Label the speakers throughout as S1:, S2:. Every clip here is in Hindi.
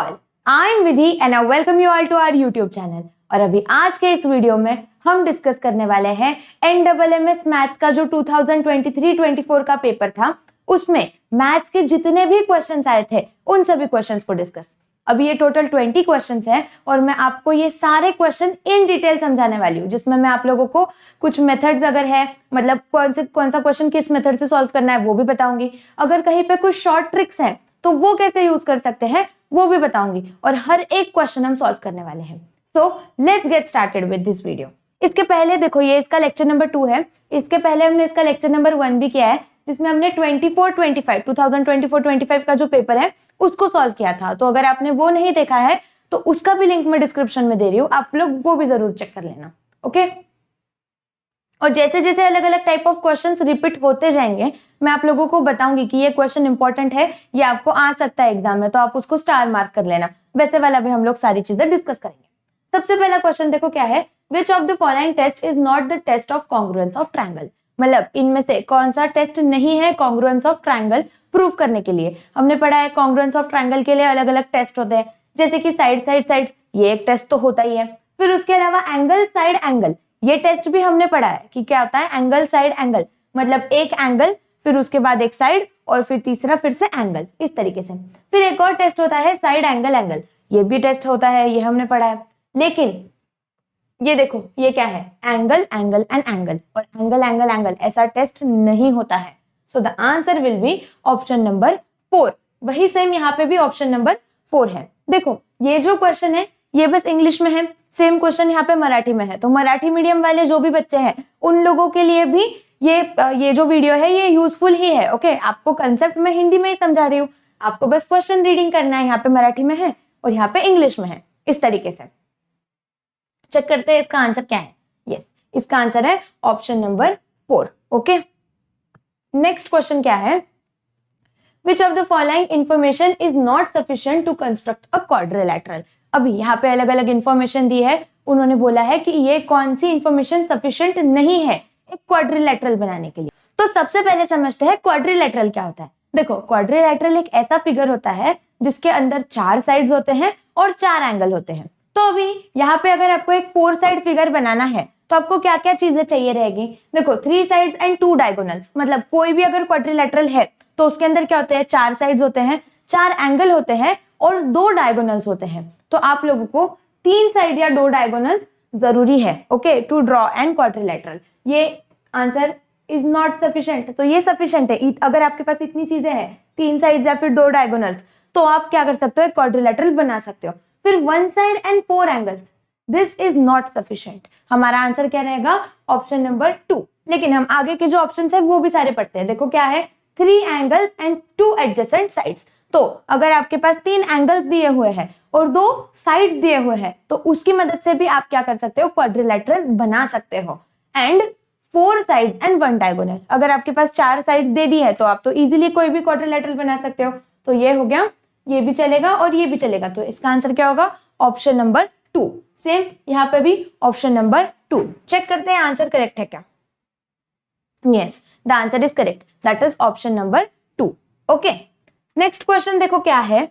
S1: all, I am Vidhi and I welcome you all to our YouTube channel। और अभी आज के इस वीडियो में हम डिस्कस करने वाले हैं NMMS मैथ्स का जो 2023-24 का पेपर था, उसमें मैथ्स के जितने भी क्वेश्चंस आए थे उन सभी क्वेश्चंस को डिस्कस। अभी ये टोटल 20 क्वेश्चंस हैं और मैं आपको ये सारे क्वेश्चन इन डिटेल समझाने वाली हूँ, जिसमें मैं आप लोगों को कुछ मेथड्स अगर है, मतलब कौन सा क्वेश्चन किस मेथड से सॉल्व करना है वो भी बताऊंगी। अगर कहीं पे कुछ शॉर्ट ट्रिक्स हैं तो वो कैसे यूज कर सकते हैं वो भी बताऊंगी, और हर एक क्वेश्चन हम सॉल्व करने वाले हैं। So let's get started with this video. इसके पहले देखो, ये इसका लेक्चर नंबर 2 है। इसके पहले हमने इसका लेक्चर नंबर 1 भी किया है, जिसमें हमने 2024-25 का जो पेपर है उसको सॉल्व किया था। तो अगर आपने वो नहीं देखा है तो उसका भी लिंक मैं डिस्क्रिप्शन में दे रही हूँ, आप लोग वो भी जरूर चेक कर लेना। ओके, और जैसे जैसे अलग अलग टाइप ऑफ क्वेश्चंस रिपीट होते जाएंगे, मैं आप लोगों को बताऊंगी कि ये क्वेश्चन इंपॉर्टेंट है, ये आपको आ सकता है एग्जाम में, तो आप उसको स्टार मार्क कर लेना। वैसे वाला भी हम लोग सारी चीजें डिस्कस करेंगे। सबसे पहला क्वेश्चन देखो क्या है, which of the following test is not the test of congruence of triangle. मतलब इनमें से कौन सा टेस्ट नहीं है कॉन्ग्रुएंस ऑफ ट्रायंगल प्रूव करने के लिए। हमने पढ़ा है कॉन्ग्रुएंस ऑफ ट्रायंगल के लिए अलग अलग टेस्ट होते हैं, जैसे कि साइड साइड साइड, ये एक टेस्ट तो होता ही है। फिर उसके अलावा एंगल साइड एंगल, ये टेस्ट भी हमने पढ़ा है कि क्या होता है एंगल साइड एंगल, मतलब एक एंगल फिर उसके बाद एक साइड और फिर तीसरा फिर से एंगल, इस तरीके से। फिर एक और टेस्ट होता है साइड एंगल एंगल, ये भी टेस्ट होता है, ये हमने पढ़ा है। लेकिन ये देखो, ये क्या है, एंगल एंगल एंड एंगल, और एंगल एंगल एंगल ऐसा टेस्ट नहीं होता है। So the answer will B option number 4। वही सेम यहाँ पे भी ऑप्शन नंबर 4 है। देखो ये जो क्वेश्चन है ये बस इंग्लिश में है, सेम क्वेश्चन यहाँ पे मराठी में है। तो मराठी मीडियम वाले जो भी बच्चे हैं उन लोगों के लिए भी ये जो वीडियो है ये यूजफुल ही है। ओके, आपको कंसेप्ट में हिंदी में ही समझा रही हूँ, आपको बस क्वेश्चन रीडिंग करना है। यहाँ पे मराठी में है और यहाँ पे इंग्लिश में है, इस तरीके से। चेक करते हैं इसका आंसर क्या है। यस, इसका आंसर है option number 4। Okay, next question क्या है, which of the following information is not sufficient to construct a quadrilateral. अभी यहाँ पे अलग अलग इंफॉर्मेशन दी है, उन्होंने बोला है कि ये कौन सी इंफॉर्मेशन सफिशिएंट नहीं है एक क्वाड्रिलैटरल बनाने के लिए। तो सबसे पहले समझते हैं क्वाड्रिलैटरल क्या होता है। देखो, क्वाड्रिलैटरल एक ऐसा फिगर होता है जिसके अंदर 4 साइड्स होते हैं और 4 एंगल होते हैं। तो अभी यहाँ पे अगर आपको एक 4 साइड फिगर बनाना है तो आपको क्या क्या चीजें चाहिए रहेगी। देखो, 3 साइड्स एंड 2 डायगोनल्स, मतलब कोई भी अगर क्वाड्रिलैटरल है तो उसके अंदर क्या होते हैं, 4 साइड्स होते हैं, 4 एंगल होते हैं और 2 डायगोनल्स होते हैं। तो आप लोगों को 3 साइड या 2 डायगोनल्स जरूरी है, okay, to draw an quadrilateral. ये आंसर इज नॉट सफिशिएंट, तो ये सफिशिएंट है। अगर आपके पास इतनी चीजें हैं, 3 साइड्स या फिर 2 डायगोनल्स, तो आप क्या कर सकते हो, एक क्वाड्रिलैटरल बना सकते हो। फिर 1 side and 4 angles, this is not sufficient. हमारा आंसर क्या रहेगा, ऑप्शन नंबर 2। लेकिन हम आगे के जो ऑप्शंस है वो भी सारे पढ़ते हैं। देखो क्या है, 3 एंगल्स एंड 2 एडजेसेंट साइड्स। तो अगर आपके पास 3 एंगल्स दिए हुए हैं और 2 साइड दिए हुए हैं तो उसकी मदद से भी आप क्या कर सकते हो, क्वाड्रिलैटरल बना सकते हो। एंड 4 साइड्स एंड 1 डायगोनल, अगर आपके पास 4 साइड्स दे दी है तो आप तो इजीली कोई भी क्वाड्रिलैटरल बना सकते हो। तो ये हो गया, ये भी चलेगा और ये भी चलेगा। तो इसका आंसर क्या होगा, ऑप्शन नंबर 2। सेम यहाँ पे भी ऑप्शन नंबर 2। चेक करते हैं आंसर करेक्ट है क्या। Yes, the answer is correct, that is option number 2। Okay, next question देखो क्या है,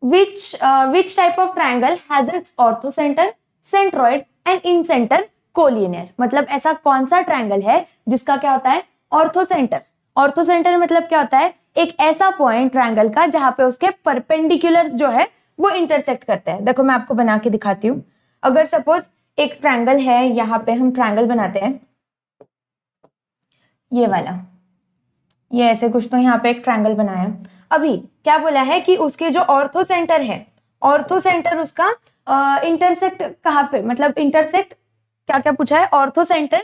S1: which type of triangle has its orthocenter, centroid and incenter collinear। मतलब ऐसा कौन सा ट्रायंगल है जिसका क्या होता है, ऑर्थोसेंटर। ऑर्थोसेंटर मतलब क्या होता है, एक ऐसा पॉइंट ट्रायंगल का जहां पे उसके परपेंडिकुलर्स जो है वो इंटरसेक्ट करते हैं। देखो मैं आपको बना के दिखाती हूँ। अगर सपोज एक ट्रायंगल है, यहाँ पे हम ट्रायंगल बनाते हैं, ये वाला, ये ऐसे कुछ, तो यहाँ पे एक ट्रायंगल बनाया। अभी क्या बोला है कि उसके जो ऑर्थोसेंटर है, ऑर्थोसेंटर उसका इंटरसेक्ट कहाँ पे, मतलब इंटरसेक्ट क्या क्या पूछा है, ऑर्थोसेंटर,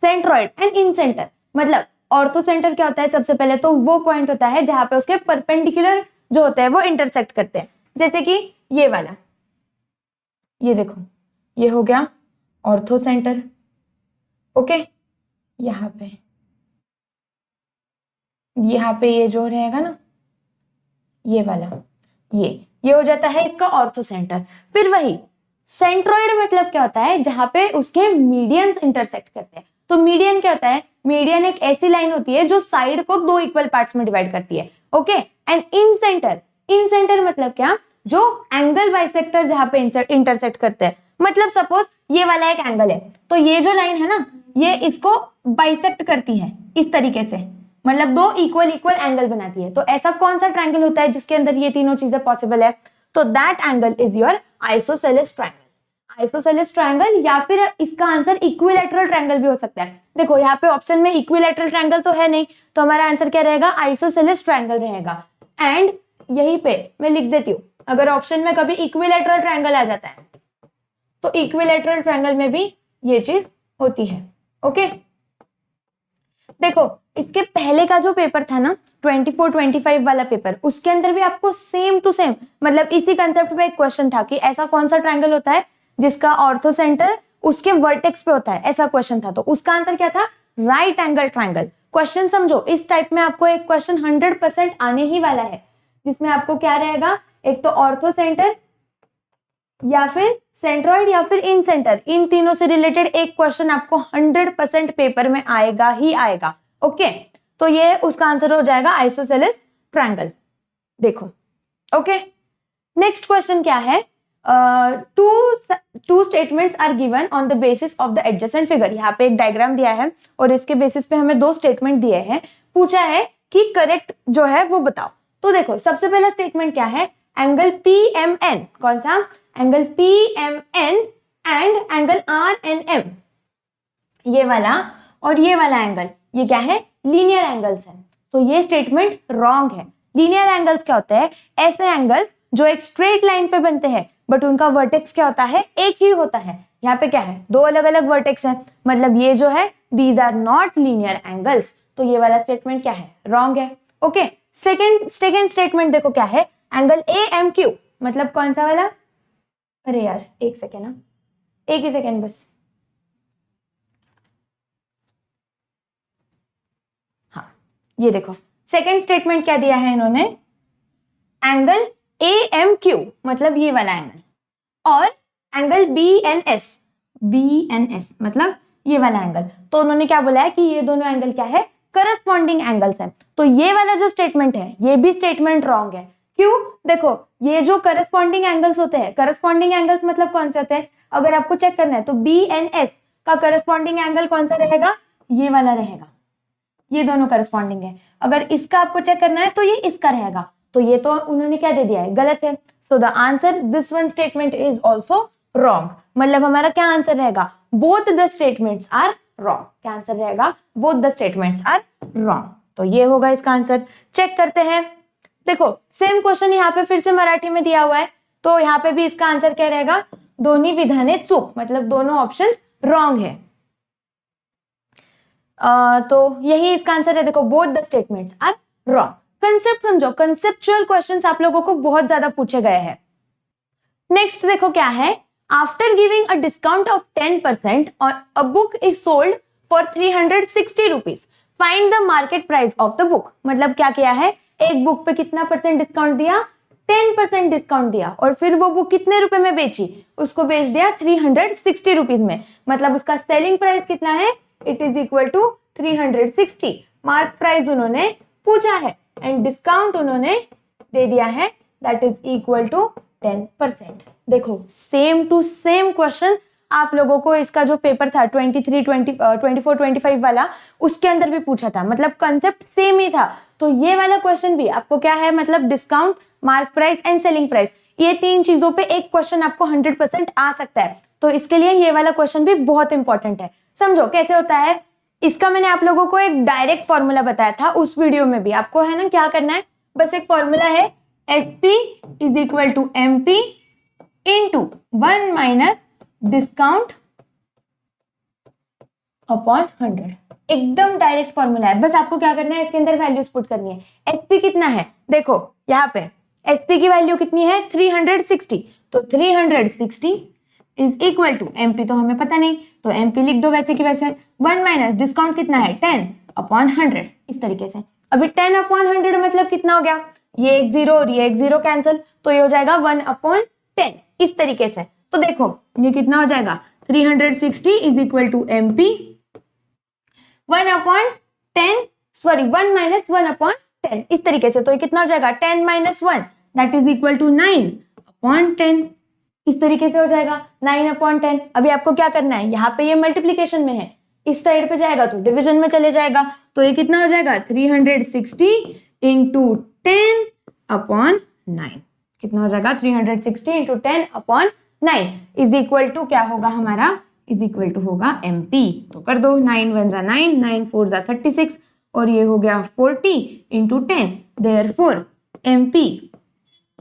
S1: सेंट्रॉइड एंड इनसेंटर। मतलब ऑर्थोसेंटर क्या होता है, सबसे पहले तो वो पॉइंट होता है जहां पे उसके परपेंडिकुलर जो होते हैं वो इंटरसेक्ट करते हैं। जैसे कि ये वाला, ये देखो, ये हो गया ऑर्थोसेंटर। ओके, यहाँ पे ये जो रहेगा ना, ये वाला, ये हो जाता है इसका ऑर्थोसेंटर। फिर वही सेंट्रॉइड मतलब क्या होता है, जहां पे उसके मीडियंस इंटरसेक्ट करते हैं। तो मीडियन क्या होता है, मीडियन एक ऐसी लाइन होती है जो साइड को 2 इक्वल पार्ट्स में डिवाइड करती है। Okay, and in centre, in centre मतलब क्या, जो एंगल बाइसेक्टर जहां पे इंटरसेक्ट करते हैं। मतलब सपोज ये वाला एक एंगल है, तो ये जो लाइन है ना, ये इसको बाइसेक्ट करती है इस तरीके से, मतलब दो इक्वल एंगल बनाती है। तो ऐसा कौन सा ट्रायंगल होता है जिसके अंदर ये तीनों चीजें पॉसिबल है? तो that angle is your isosceles triangle. Isosceles triangle, या फिर इसका आंसर इक्विलैटरल ट्रायंगल भी हो सकता है। देखो यहाँ पे ऑप्शन में इक्विलैटरल ट्रायंगल तो है नहीं, तो हमारा आंसर क्या रहेगा? आइसोसेलेस ट्रायंगल रहेगा। एंड यहीं पे मैं लिख देती हूँ, अगर ऑप्शन में कभी इक्विलैटरल ट्रायंगल आ जाता है तो इक्विलैटरल ट्रायंगल में भी ये चीज होती है। ओके, देखो इसके पहले का जो पेपर था ना 24-25 वाला पेपर, उसके अंदर भी आपको सेम टू सेम मतलब इसी कंसेप्ट पे एक क्वेश्चन था कि ऐसा कौन सा ट्रायंगल होता है जिसका ऑर्थो सेंटर उसके वर्टेक्स पे होता है, ऐसा क्वेश्चन था। तो उसका आंसर क्या था? Right angle triangle. क्वेश्चन समझो, इस टाइप में आपको एक क्वेश्चन 100% आने ही वाला है, जिसमें आपको क्या रहेगा, एक तो ऑर्थो सेंटर या फिर सेंट्रॉइड या फिर इन सेंटर, इन तीनों से रिलेटेड एक क्वेश्चन आपको 100% पेपर में आएगा ही आएगा। ओके, तो ये उसका आंसर हो जाएगा आइसोसेलेस ट्रायंगल। देखो, ओके, नेक्स्ट क्वेश्चन क्या है? Two statements are given on the basis of the adjacent figure. यहाँ पे एक डायग्राम दिया है और इसके बेसिस पे हमें दो स्टेटमेंट दिए हैं। पूछा है कि करेक्ट जो है वो बताओ। तो देखो सबसे पहला स्टेटमेंट क्या है? एंगल PMN, कौन सा? Angle PMN and angle RNM, ये वाला और ये वाला एंगल, ये क्या है? लीनियर एंगल्स है। तो ये स्टेटमेंट रॉन्ग है। लीनियर एंगल्स क्या होते हैं? ऐसे एंगल्स जो एक स्ट्रेट लाइन पे बनते हैं बट उनका वर्टेक्स क्या होता है? एक ही होता है। यहाँ पे क्या है? दो अलग अलग वर्टेक्स हैं, मतलब ये जो है these are not linear angles. तो ये वाला स्टेटमेंट क्या है? रॉन्ग है। ओके, सेकेंड स्टेटमेंट देखो क्या है? एंगल AMQ, मतलब कौन सा वाला? अरे यार एक सेकेंड ना, एक ही सेकेंड बस। हाँ, ये देखो सेकेंड स्टेटमेंट क्या दिया है इन्होंने? एंगल AMQ मतलब ये वाला एंगल, और एंगल BNS मतलब ये वाला एंगल। तो उन्होंने क्या बोला है कि ये दोनों एंगल क्या है? करस्पॉन्डिंग एंगल्स हैं। तो ये वाला जो स्टेटमेंट है ये भी स्टेटमेंट रॉन्ग है। क्यों? देखो ये जो करस्पॉन्डिंग एंगल्स होते हैं, करस्पॉन्डिंग एंगल्स मतलब कौन से होते हैं? अगर आपको चेक करना है तो BNS का करस्पॉन्डिंग एंगल कौन सा रहेगा? ये वाला रहेगा। ये दोनों करस्पॉन्डिंग है। अगर इसका आपको चेक करना है तो ये इसका रहेगा। तो ये तो उन्होंने क्या दे दिया है? गलत है। So the answer this one statement is also wrong. मतलब हमारा क्या आंसर रहेगा? Both the statements are wrong. क्या आंसर रहेगा? Both the statements are wrong. तो ये होगा इसका आंसर। चेक करते हैं। देखो सेम क्वेश्चन यहाँ पे फिर से मराठी में दिया हुआ है, तो यहाँ पे भी इसका आंसर क्या रहेगा? दोन्ही विधाने चूक, मतलब दोनों ऑप्शन रॉन्ग है। तो यही इसका आंसर है। देखो both the statements are wrong. Concept समझो, कंसेप्चुअल क्वेश्चंस आप लोगों को बहुत ज्यादा पूछे गए हैं। नेक्स्ट देखो क्या है? After giving a discount of 10% और a book is sold for 360 rupees, find the market price of the book. मतलब क्या किया है? एक बुक पे कितना % डिस्काउंट दिया? 10% डिस्काउंट दिया, और फिर वो बुक कितने रुपए में बेची? उसको बेच दिया 360 रुपीज में। मतलब उसका सेलिंग प्राइस कितना है? It is equal to 360। Mark price उन्होंने पूछा है एंड डिस्काउंट उन्होंने दे दिया है, दैट इज इक्वल टू 10%। देखो सेम टू सेम क्वेश्चन आप लोगों को इसका जो पेपर था 24-25 वाला, उसके अंदर भी पूछा था। मतलब कंसेप्ट सेम ही था। तो ये वाला क्वेश्चन भी आपको क्या है? मतलब discount, mark price and selling price, ये तीन चीजों पे एक क्वेश्चन आपको 100% आ सकता है। तो इसके लिए ये वाला क्वेश्चन भी बहुत इंपॉर्टेंट है। समझो कैसे होता है इसका। मैंने आप लोगों को एक डायरेक्ट फॉर्मूला बताया था उस वीडियो में भी। आपको है ना क्या करना है? बस एक फॉर्मूला है, SP is equal to MP into 1 minus discount upon 100। एकदम डायरेक्ट फॉर्मूला है। बस आपको क्या करना है? इसके अंदर वैल्यूज पुट करनी है। SP कितना है? देखो यहाँ पे SP की वैल्यू कितनी है? 360। तो 360 इज इक्वल टू MP तो हमें पता नहीं, तो MP लिख दो वैसे की वैसे। 1 माइनस डिस्काउंट कितना है? 10 अपॉन 100, इस तरीके से। अभी 10 अपॉन 100 मतलब कितना हो गया? ये एक जीरो और ये एक जीरो कैंसिल, तो ये हो जाएगा 1 अपॉन 10, इस तरीके से। तो देखो ये कितना हो जाएगा? 360 is equal to MP 1 upon 10, sorry 1 minus 1 upon 10, इस तरीके से। तो ये कितना हो जाएगा? 10 minus 1 that is equal to 9/10। इस तरीके से हो जाएगा 9/10। अभी आपको क्या करना है, यहाँ पे ये मल्टीप्लीकेशन में है, इस साइड पे जाएगा तो डिवीजन में चले जाएगा, तो ये कितना हो जाएगा 360 इंटू 10/9। कितना हो जाएगा 360 इंटू 10/9 इज इक्वल टू क्या होगा हमारा, इज इक्वल टू होगा MP। तो कर दो 9 1 जा 9, 9 4 जा 36 और ये हो गया 40 into 10, therefore MP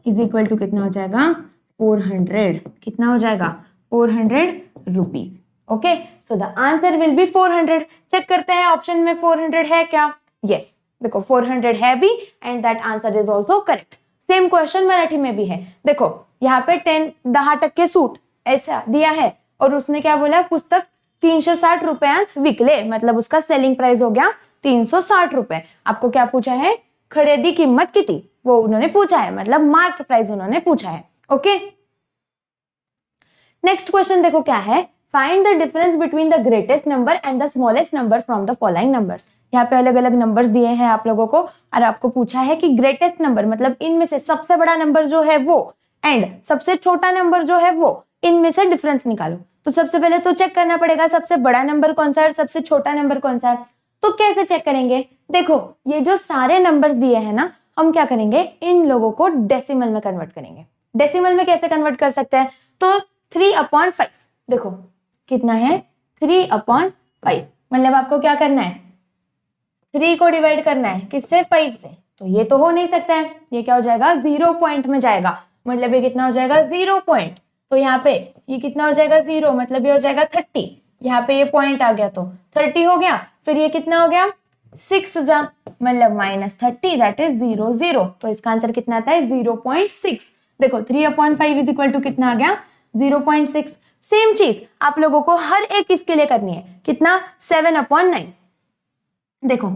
S1: is equal to कितना हो जाएगा 400। कितना हो जाएगा 400 rupees. Okay, so the answer will be 400। Check करते हैं ऑप्शन में 400 है क्या। यस, देखो 400 है भी and that answer is also correct. Same question Marathi में भी है। देखो यहाँ पे 10% सूट ऐसा दिया है और उसने क्या बोला, पुस्तक 360 रुपयांस विकले, मतलब उसका सेलिंग प्राइस हो गया 360 रुपए। आपको क्या पूछा है, खरीदी कीमत कितनी, वो उन्होंने पूछा है, मतलब मार्केट प्राइस उन्होंने पूछा है। ओके, नेक्स्ट क्वेश्चन देखो क्या है, find the difference between the greatest number and the smallest number from the following numbers. यहाँ पे अलग अलग नंबर्स दिए हैं आप लोगों को और आपको पूछा है कि ग्रेटेस्ट नंबर मतलब इनमें से सबसे बड़ा नंबर जो है वो एंड सबसे छोटा नंबर जो है वो, इनमें से डिफरेंस निकालो। तो सबसे पहले तो चेक करना पड़ेगा सबसे बड़ा नंबर कौन सा है और सबसे छोटा नंबर कौन सा है। तो कैसे चेक करेंगे, देखो ये जो सारे नंबर्स दिए हैं ना, हम क्या करेंगे, इन लोगों को डेसिमल में कन्वर्ट करेंगे। डेसिमल में कैसे कन्वर्ट कर सकते हैं, तो 3/5 देखो कितना है 3/5, मतलब आपको क्या करना है 3 को डिवाइड करना है किससे 5 से, तो ये तो हो नहीं सकता है, ये क्या हो जाएगा 0 पॉइंट में जाएगा, मतलब ये कितना हो जाएगा 0 पॉइंट। तो यहाँ पे ये कितना हो जाएगा 0, मतलब ये हो जाएगा 30, यहाँ पे ये पॉइंट आ गया तो 30 हो गया, फिर ये कितना हो गया 6 जा, मतलब -30 दैट इज 0 0। तो इसका आंसर कितना आता है 0.6। देखो 3/5 इज इक्वल टू कितना आ गया 0.6। सेम चीज आप लोगों को हर एक इसके लिए करनी है, कितना 7/9। देखो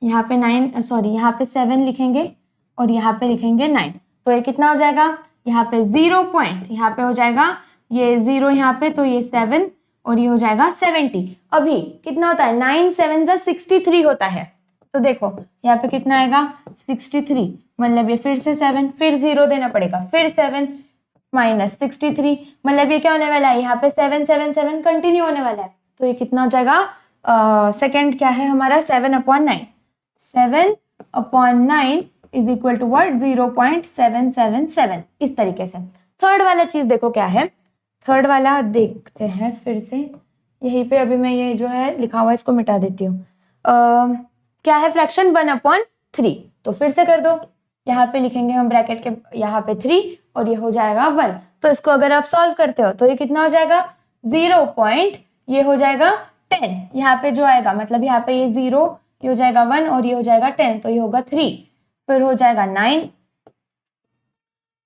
S1: यहाँ पे 9 सॉरी यहाँ पे 7 लिखेंगे और यहाँ पे लिखेंगे 9, तो ये कितना हो जाएगा, यहाँ पे 0 पॉइंट, यहाँ पे हो जाएगा ये 0 यहाँ पे, तो ये 7 और ये हो जाएगा 70। अभी कितना होता है 9 7 जा 63 होता है, तो देखो यहाँ पे कितना आएगा 63, मतलब ये फिर से 7, फिर 0 देना पड़ेगा, फिर 7 -63, मतलब ये क्या होने वाला है, यहाँ पे 7 7 7 कंटिन्यू होने वाला है, तो ये कितना हो जाएगा सेकेंड क्या है हमारा 7/9, 7/9 इज इक्वल टू वर्ड 0.777। इस तरीके से थर्ड वाला चीज देखो क्या है, थर्ड वाला देखते हैं फिर से, यहीं पे अभी मैं ये जो है लिखा हुआ इसको मिटा देती हूँ। क्या है फ्रैक्शन 1/3, तो फिर से कर दो, यहाँ पे लिखेंगे हम ब्रैकेट के यहाँ पे 3 और ये हो जाएगा 1, तो इसको अगर आप सॉल्व करते हो तो ये कितना हो जाएगा 0. ये हो जाएगा 10, यहाँ पे जो आएगा मतलब यहाँ पे ये 0, ये हो जाएगा 1 और ये हो जाएगा 10, तो ये होगा 3, फिर हो जाएगा 9,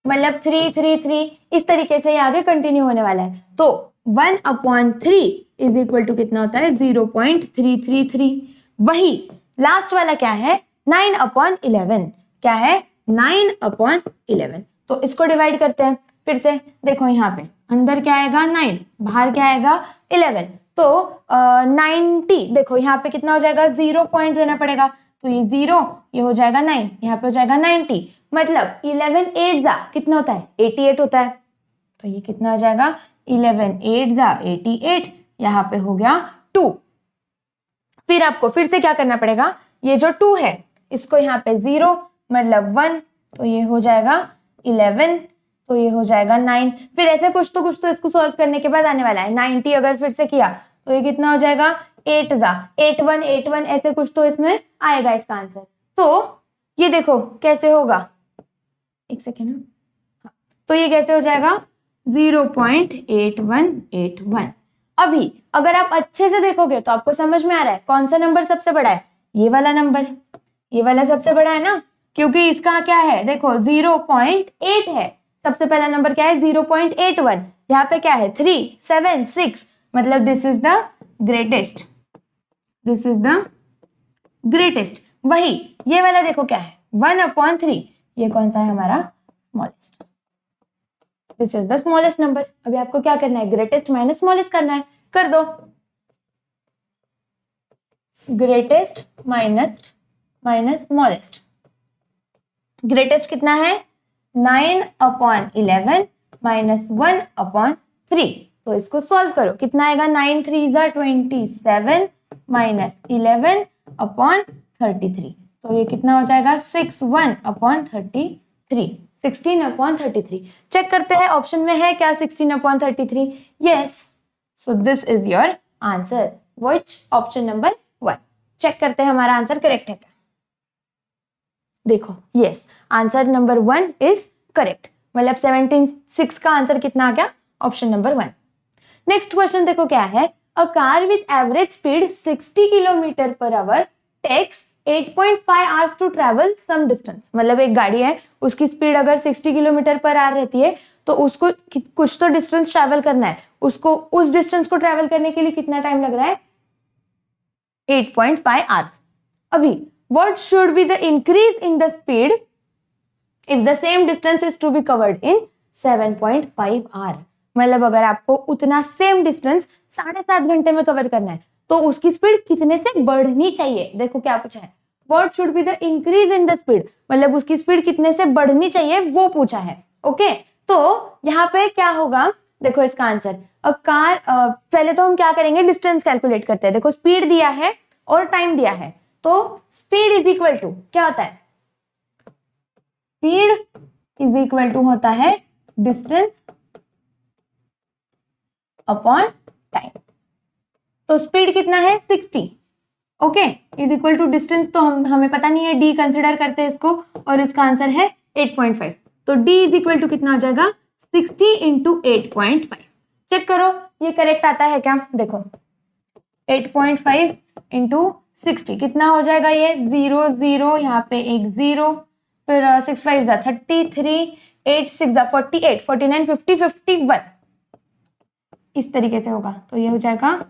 S1: मतलब 3 3 3, इस तरीके से ये आगे कंटिन्यू होने वाला है। तो 1/3 इज इक्वल टू कितना होता है 0.333। वही लास्ट वाला क्या है 9/11, क्या है 9/11। तो इसको डिवाइड करते हैं फिर से, देखो यहाँ पे अंदर क्या आएगा 9, बाहर क्या आएगा 11, तो 90, देखो यहाँ पे कितना हो जाएगा 0 पॉइंट देना पड़ेगा, तो ये 0, ये हो जाएगा 9, यहाँ पे हो जाएगा 90, मतलब 11 8 जा कितना होता है 88 होता है, तो ये कितना आ जाएगा 11 8 जा 88, यहाँ पे हो गया 2। फिर आपको फिर से क्या करना पड़ेगा, ये जो 2 है इसको यहाँ पे 0 मतलब 1, तो ये हो जाएगा 11, तो ये हो जाएगा 9, फिर ऐसे कुछ तो इसको सॉल्व करने के बाद आने वाला है 90, अगर फिर से किया तो ये कितना हो जाएगा 8 जा 81 ऐसे कुछ तो इसमें आएगा इसका आंसर। तो ये देखो कैसे होगा, एक सेकेंड ना, तो ये कैसे हो जाएगा 0.8181। अभी अगर आप अच्छे से देखोगे तो आपको समझ में आ रहा है कौन सा नंबर सबसे बड़ा है, ये वाला नंबर, ये वाला सबसे बड़ा है ना, क्योंकि इसका क्या है देखो 0.8 है, सबसे पहला नंबर क्या है 0.81, यहाँ पे क्या है 3 7 6, मतलब this is the greatest, this is the greatest. वही ये वाला देखो क्या है 1/3, ये कौन सा है हमारा smallest, this is the smallest number. अभी आपको क्या करना है ग्रेटेस्ट माइनस स्मॉलेस्ट करना है, कर दो ग्रेटेस्ट माइनस स्मॉलेस्ट, ग्रेटेस्ट कितना है 9/11 माइनस 1/3। तो इसको सॉल्व करो, कितना आएगा 9 3 ज़ा 27 माइनस 11/33। तो ये कितना हो जाएगा 61/33, 16/33। चेक करते हैं ऑप्शन में है क्या 16/33? Yes, so this is your answer, which option number 1। Check करते हैं हमारा आंसर करेक्ट है क्या। देखो yes, answer number 1 is correct, मतलब 17/6 का आंसर कितना आ गया? Option number 1। नेक्स्ट क्वेश्चन देखो क्या है, a car with average speed 60 kilometre per hour takes 8.5 hours to travel some distance. मतलब एक गाड़ी है, उसकी स्पीड अगर 60 किलोमीटर पर आवर रहती है तो उसको कुछ तो डिस्टेंस ट्रैवल करना है, उसको उस डिस्टेंस को ट्रैवल करने के लिए कितना टाइम लग रहा है? 8.5 आवर्स। अभी what should be the increase in the speed if the same distance is to be covered in 7.5 hour? मतलब अगर आपको उतना सेम डिस्टेंस 7.5 घंटे में कवर करना है तो उसकी स्पीड कितने से बढ़नी चाहिए? देखो क्या पूछा है, what should be the increase in the speed, मतलब उसकी स्पीड कितने से बढ़नी चाहिए वो पूछा है। ओके, तो यहाँ पे क्या होगा, देखो इसका आंसर अब कार, पहले तो हम क्या करेंगे, डिस्टेंस कैलकुलेट करते हैं। देखो स्पीड दिया है और टाइम दिया है, तो स्पीड इज इक्वल टू क्या होता है? स्पीड इज इक्वल टू होता है डिस्टेंस अपॉन टाइम। तो स्पीड कितना है 60, okay, is equal to distance तो हमें पता नहीं है, डी कंसिडर करते हैं इसको, और इसका आंसर है 8.5। तो डी इज इक्वल टू कितना आ जाएगा 60 इंटू 8.5। चेक करो ये करेक्ट आता है क्या? देखो 8.5 इंटू 60 कितना हो जाएगा? ये 0 0, यहाँ पे एक 0, फिर 6 5 ज़ा 33, 8 6 ज़ा 48, 49 50 51, इस तरीके से होगा। तो ये हो जाएगा,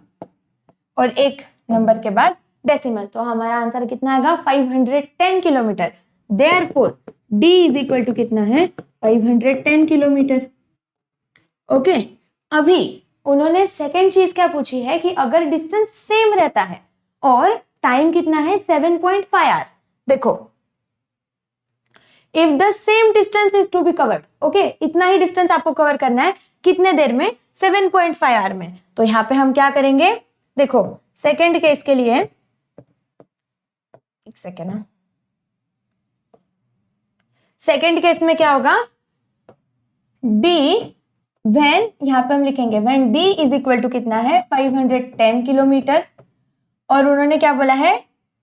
S1: और एक नंबर के बाद डेसिमल, तो हमारा आंसर कितना आएगा 510 kilometre. Therefore d is equal to कितना है 510 किलोमीटर। ओके, अभी उन्होंने सेकेंड चीज क्या पूछी है कि अगर डिस्टेंस सेम रहता है और टाइम कितना है 7.5 आवर। देखो if the same distance is to be covered, okay, इतना ही डिस्टेंस आपको कवर करना है, कितने देर में? 7.5 आवर में। तो यहां पे हम क्या करेंगे, देखो सेकेंड केस के लिए, एक सेकेंड ना, सेकेंड केस में क्या होगा, डी व्हेन, यहां पे हम लिखेंगे when d is equal to कितना है 510 किलोमीटर, और उन्होंने क्या बोला है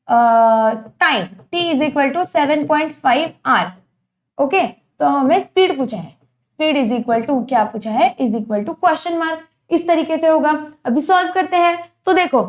S1: time t is equal to 7.5 hour. Okay, तो हमें स्पीड पूछा है, स्पीड इज इक्वल टू क्या पूछा है, is equal to question mark, इस तरीके से होगा। अभी सॉल्व करते हैं, तो देखो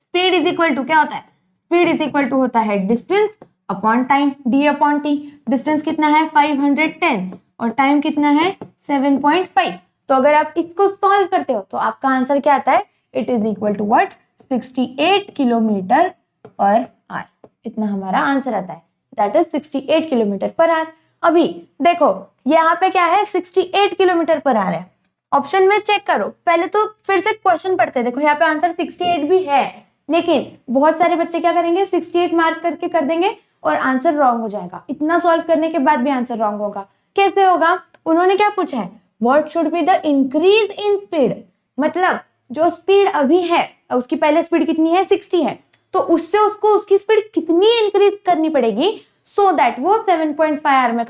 S1: स्पीड इज इक्वल टू क्या होता है, स्पीड इज इक्वल टू होता है distance upon time, D upon T. Distance कितना है 510 और टाइम कितना है 7.5। तो अगर आप इसको सॉल्व करते हो तो आपका आंसर क्या आता है, it is equal to what, 68 kilometre per hour. इतना हमारा आंसर आता है, that is 68 kilometre per hour. अभी देखो यहाँ पे क्या है 68 किलोमीटर पर आवर है, ऑप्शन में चेक करो, पहले तो फिर से क्वेश्चन पढ़ते हैं। देखो यहाँ पे आंसर 68 भी है, लेकिन बहुत सारे बच्चे क्या करेंगे 68 मार्क करके कर देंगे और आंसर रॉन्ग हो जाएगा। इतना सॉल्व करने के बाद भी आंसर रॉन्ग होगा, कैसे होगा? उन्होंने क्या पूछा है, what should be the increase in speed, मतलब जो स्पीड अभी है उसकी पहले स्पीड कितनी है 60 है, तो उससे उसको उसकी स्पीड कितनी इंक्रीज करनी पड़ेगी सो दैट वो 7.5 आवर में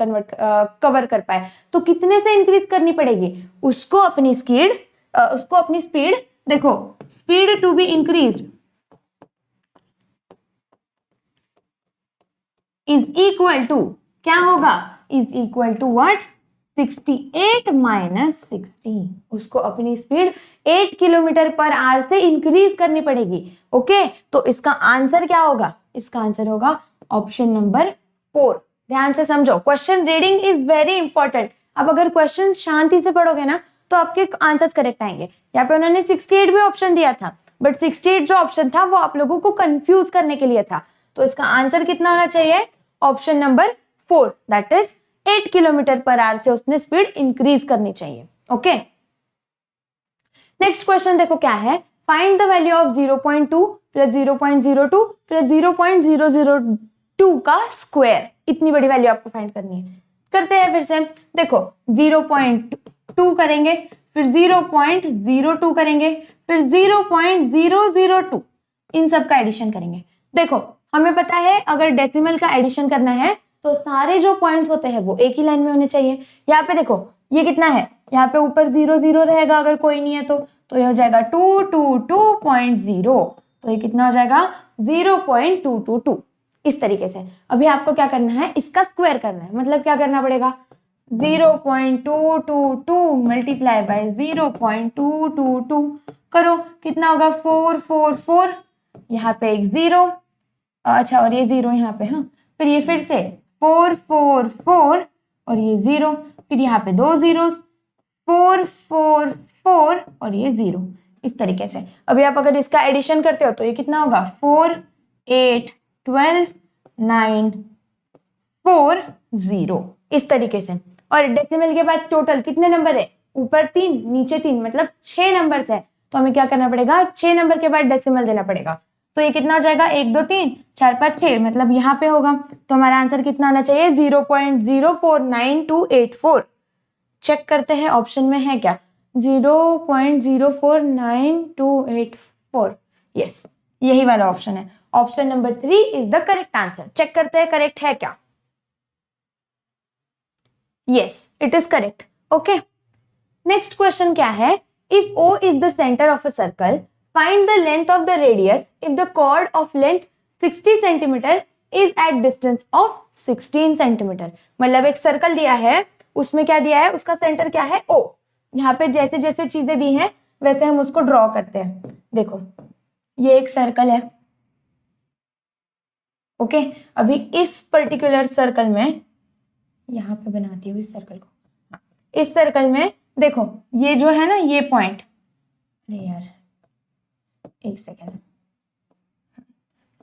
S1: कवर कर पाए। तो कितने से इंक्रीज करनी पड़ेगी उसको अपनी स्पीड, देखो speed to be increased is equal to क्या होगा, is equal to what, 68 minus 60। उसको अपनी स्पीड 8 किलोमीटर पर आवर से इंक्रीज करनी पड़ेगी। ओके, तो इसका आंसर क्या होगा, इसका आंसर होगा ऑप्शन नंबर 4। ध्यान से समझो, question reading is very important. अब अगर क्वेश्चन शांति से पढ़ोगे ना तो आपके आंसर्स करेक्ट आएंगे। यहाँ पे उन्होंने 68 भी ऑप्शन दिया था, बट 68 जो ऑप्शन था वो आप लोगों को कंफ्यूज करने के लिए था। तो इसका आंसर कितना होना चाहिए, option number 4, that is 8 kilometre per hour से उसने स्पीड इंक्रीज करनी चाहिए। ओके, नेक्स्ट क्वेश्चन देखो क्या है, find the value of 0.2 plus 0.02 plus 0.002 2 का स्क्वायर, इतनी बड़ी वैल्यू आपको फाइंड करनी है। करते हैं फिर से, देखो 0.2 करेंगे, फिर 0.02 करेंगे, फिर 0.002, इन सब का एडिशन करेंगे। देखो हमें पता है अगर डेसिमल का एडिशन करना है तो सारे जो पॉइंट्स होते हैं वो एक ही लाइन में होने चाहिए। यहाँ पे देखो ये कितना है, यहाँ पे ऊपर 0 0 रहेगा अगर कोई नहीं है तो ये हो जाएगा 222.0, तो ये कितना हो जाएगा 0.222, इस तरीके से। अभी आपको क्या करना है, इसका स्क्वायर करना है, मतलब क्या करना पड़ेगा 0.222 मल्टीप्लाई बाय 0.222 करो, कितना होगा 444, यहाँ पे एक 0, अच्छा और ये 0 यहाँ पे, हाँ फिर ये फिर से 444 और ये 0, फिर यहाँ पे 2 zeros 444 और ये 0, इस तरीके से। अभी आप अगर इसका एडिशन करते हो तो ये कितना होगा 4 8 12 9 4 0, इस तरीके से। और डेसिमल के बाद टोटल कितने नंबर है, ऊपर 3 नीचे 3, मतलब 6 नंबर्स है, तो हमें क्या करना पड़ेगा 6 नंबर के बाद डेसिमल देना पड़ेगा। तो ये कितना हो जाएगा 1 2 3 4 5 6, मतलब यहाँ पे होगा, तो हमारा आंसर कितना आना चाहिए 0.049284। चेक करते हैं ऑप्शन में है क्या, 0.049284, यस यही वाला ऑप्शन है। Option number 3 is the correct answer. चेक करते हैं करेक्ट है क्या, yes it is correct. Okay, next question क्या है, if O is the center of a circle, find the length of the radius if the chord of length 60 cm is at distance of 16 cm। मतलब एक सर्कल दिया है, उसमें क्या दिया है, उसका सेंटर क्या है O। यहाँ पे जैसे जैसे चीजें दी हैं वैसे हम उसको ड्रॉ करते हैं। देखो ये एक सर्कल है, ओके अभी इस पर्टिकुलर सर्कल में, यहाँ पे बनाती हूँ इस सर्कल को, इस सर्कल में देखो ये जो है ना ये पॉइंट, अरे यार एक सेकेंड,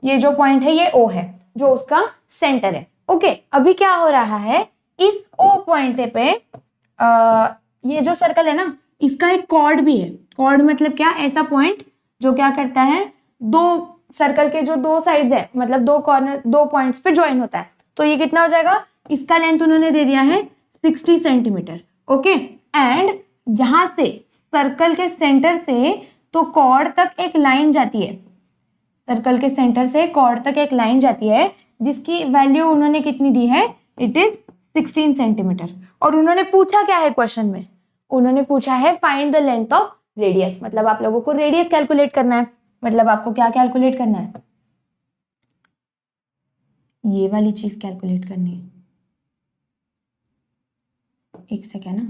S1: ये जो पॉइंट है ये O है जो उसका सेंटर है। ओके अभी क्या हो रहा है, इस O पॉइंट पे ये जो सर्कल है ना इसका एक कॉर्ड भी है। कॉर्ड मतलब क्या, ऐसा पॉइंट जो क्या करता है, दो सर्कल के जो दो साइड्स है, मतलब दो कॉर्नर दो पॉइंट्स पे ज्वाइन होता है। तो ये कितना हो जाएगा, इसका लेंथ उन्होंने दे दिया है 60 सेंटीमीटर। ओके एंड यहां से सर्कल के सेंटर से तो कॉर्ड तक एक लाइन जाती है, सर्कल के सेंटर से कॉर्ड तक एक लाइन जाती है जिसकी वैल्यू उन्होंने कितनी दी है, इट इज 16 सेंटीमीटर। और उन्होंने पूछा क्या है क्वेश्चन में, उन्होंने पूछा है find the length of radius, मतलब आप लोगों को रेडियस कैलकुलेट करना है। मतलब आपको क्या कैलकुलेट करना है, ये वाली चीज कैलकुलेट करनी है। एक सेकेंड ना,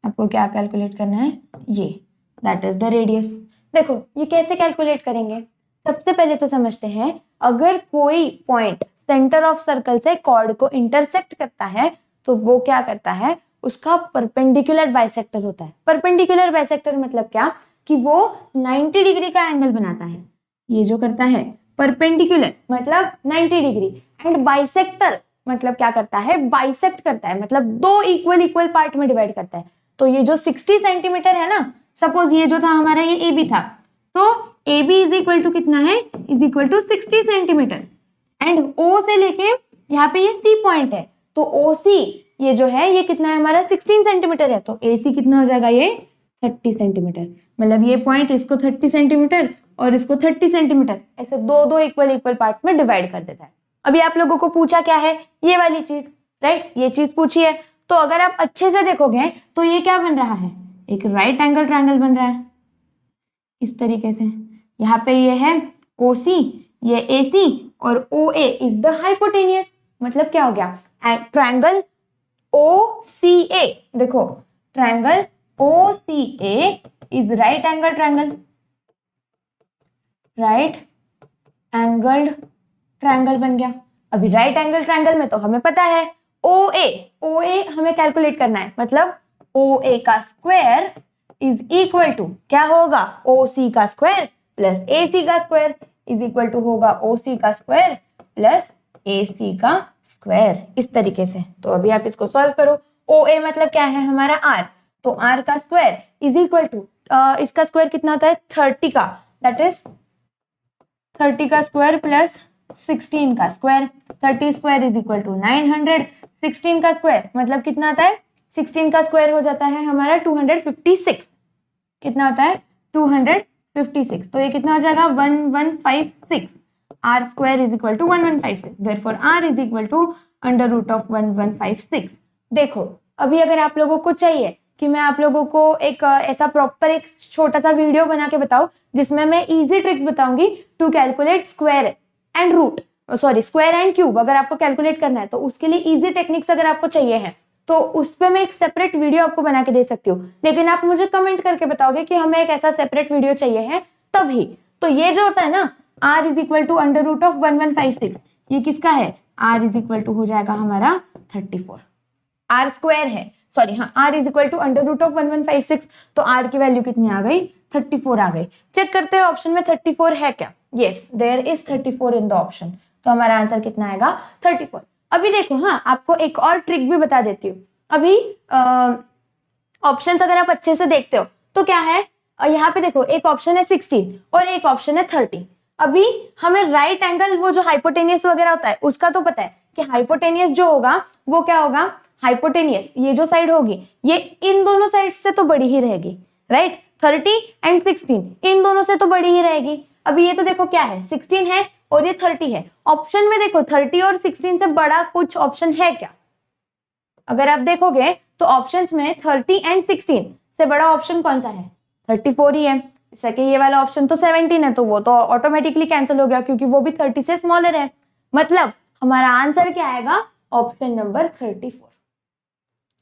S1: आपको क्या कैलकुलेट करना है, ये दैट इज द रेडियस। देखो ये कैसे कैलकुलेट करेंगे, सबसे पहले तो समझते हैं, अगर कोई पॉइंट सेंटर ऑफ सर्कल से कॉर्ड को इंटरसेक्ट करता है तो वो क्या करता है, उसका परपेंडिकुलर बाइसेक्टर होता है। परपेंडिकुलर बाइसेक्टर मतलब क्या, कि वो 90 डिग्री का एंगल बनाता है। ये जो करता है परपेंडिकुलर मतलब 90 डिग्री, एंड बाइसेक्टर मतलब क्या करता है, बाइसेक्ट करता है, मतलब दो इक्वल इक्वल पार्ट में डिवाइड करता है। तो ये जो 60 सेंटीमीटर है ना, सपोज ये जो था हमारा ये AB था, तो AB इज इक्वल टू कितना है, is equal to 60 centimetre, and O से लेके यहाँ पे ये C पॉइंट है, तो OC ये जो है ये कितना है हमारा 16 सेंटीमीटर है, तो AC कितना हो जाएगा, ये 30 सेंटीमीटर। मतलब ये पॉइंट इसको 30 सेंटीमीटर और इसको 30 सेंटीमीटर, ऐसे दो दो इक्वल इक्वल पार्ट्स में डिवाइड कर देता है। अभी आप लोगों को पूछा क्या है, ये वाली चीज, राइट, ये चीज पूछी है। तो अगर आप अच्छे से देखोगे तो ये क्या बन रहा है, एक राइट एंगल ट्रायंगल बन रहा है इस तरीके से। यहाँ पे ये है OC, ये AC और OA इज द हाइपोटेनियस। मतलब क्या हो गया, ट्रायंगल OCA, देखो triangle OCA is right angle triangle, right angled triangle बन गया। अभी राइट एंगल ट्रायंगल में तो हमें पता है OA हमें कैलकुलेट करना है, मतलब OA का स्क्वायर इज इक्वल टू क्या होगा, OC का स्क्वायर प्लस AC का स्क्वायर इज इक्वल टू होगा OC का स्क्वायर प्लस AC का स्क्वायर, इस तरीके से। तो अभी आप इसको सॉल्व करो। OA मतलब क्या है हमारा R, तो R का स्क्वायर इज इक्वल टू, इसका स्क्वायर कितना होता है 30 का, दैट इज 30 का स्क्वायर प्लस 16 का square, 30 square is equal to 900, 16 का स्क्वायर मतलब कितना आता है, 16 का स्क्वायर हो जाता है हमारा 256, कितना होता है 256, तो ये कितना हो जाएगा 1156, R square is equal to 1156, therefore R is equal to under root of 1156। देखो अभी अगर आप लोगों को चाहिए कि मैं आप लोगों को एक ऐसा प्रॉपर एक छोटा सा वीडियो बना के बताऊं जिसमें मैं इजी ट्रिक्स बताऊंगी to calculate square and root, sorry square and cube, अगर आपको कैलकुलेट करना है तो उसके लिए इजी टेक्निक्स अगर आपको चाहिए हैं तो उस पर मैं एक सेपरेट वीडियो आपको बना के दे सकती हूँ, लेकिन आप मुझे कमेंट करके बताओगे कि हमें एक ऐसा सेपरेट वीडियो चाहिए है तभी। तो ये जो होता है ना r is equal to under root of 1156, ये किसका है, r इज इक्वल टू हो जाएगा हमारा 34, r स्क्वायर है, सॉरी हाँ r is equal to under root of 1156, तो r की वैल्यू कितनी आ गई 34 आ गई। चेक करते हैं ऑप्शन में 34 है क्या, yes there is 34 in the option, तो हमारा आंसर कितना आएगा 34। अभी देखो हाँ आपको एक और ट्रिक भी बता देती हूँ, अभी ऑप्शंस अगर आप अच्छे से देखते हो तो क्या है, यहाँ पे देखो एक ऑप्शन है 16 और एक ऑप्शन है 30। अभी हमें राइट एंगल वो जो हाइपोटेनियस वगैरह होता है उसका तो पता है कि हाइपोटेनियस जो होगा वो क्या होगा, हाइपोटेनियस ये जो साइड होगी ये इन दोनों साइड से तो बड़ी ही रहेगी, राइट 30 एंड 16 इन दोनों से तो बड़ी ही रहेगी। अभी ये तो देखो क्या है 16 है और ये 30 है, ऑप्शन में देखो 30 और 16 से बड़ा कुछ ऑप्शन है क्या, अगर आप देखोगे तो ऑप्शंस में 30 एंड 16 से बड़ा ऑप्शन कौन सा है 34 ही है, सेकंड ये वाला ऑप्शन तो 17 है तो वो तो ऑटोमेटिकली कैंसिल हो गया क्योंकि वो भी 30 से स्मॉलर है, मतलब हमारा आंसर क्या आएगा ऑप्शन नंबर 34।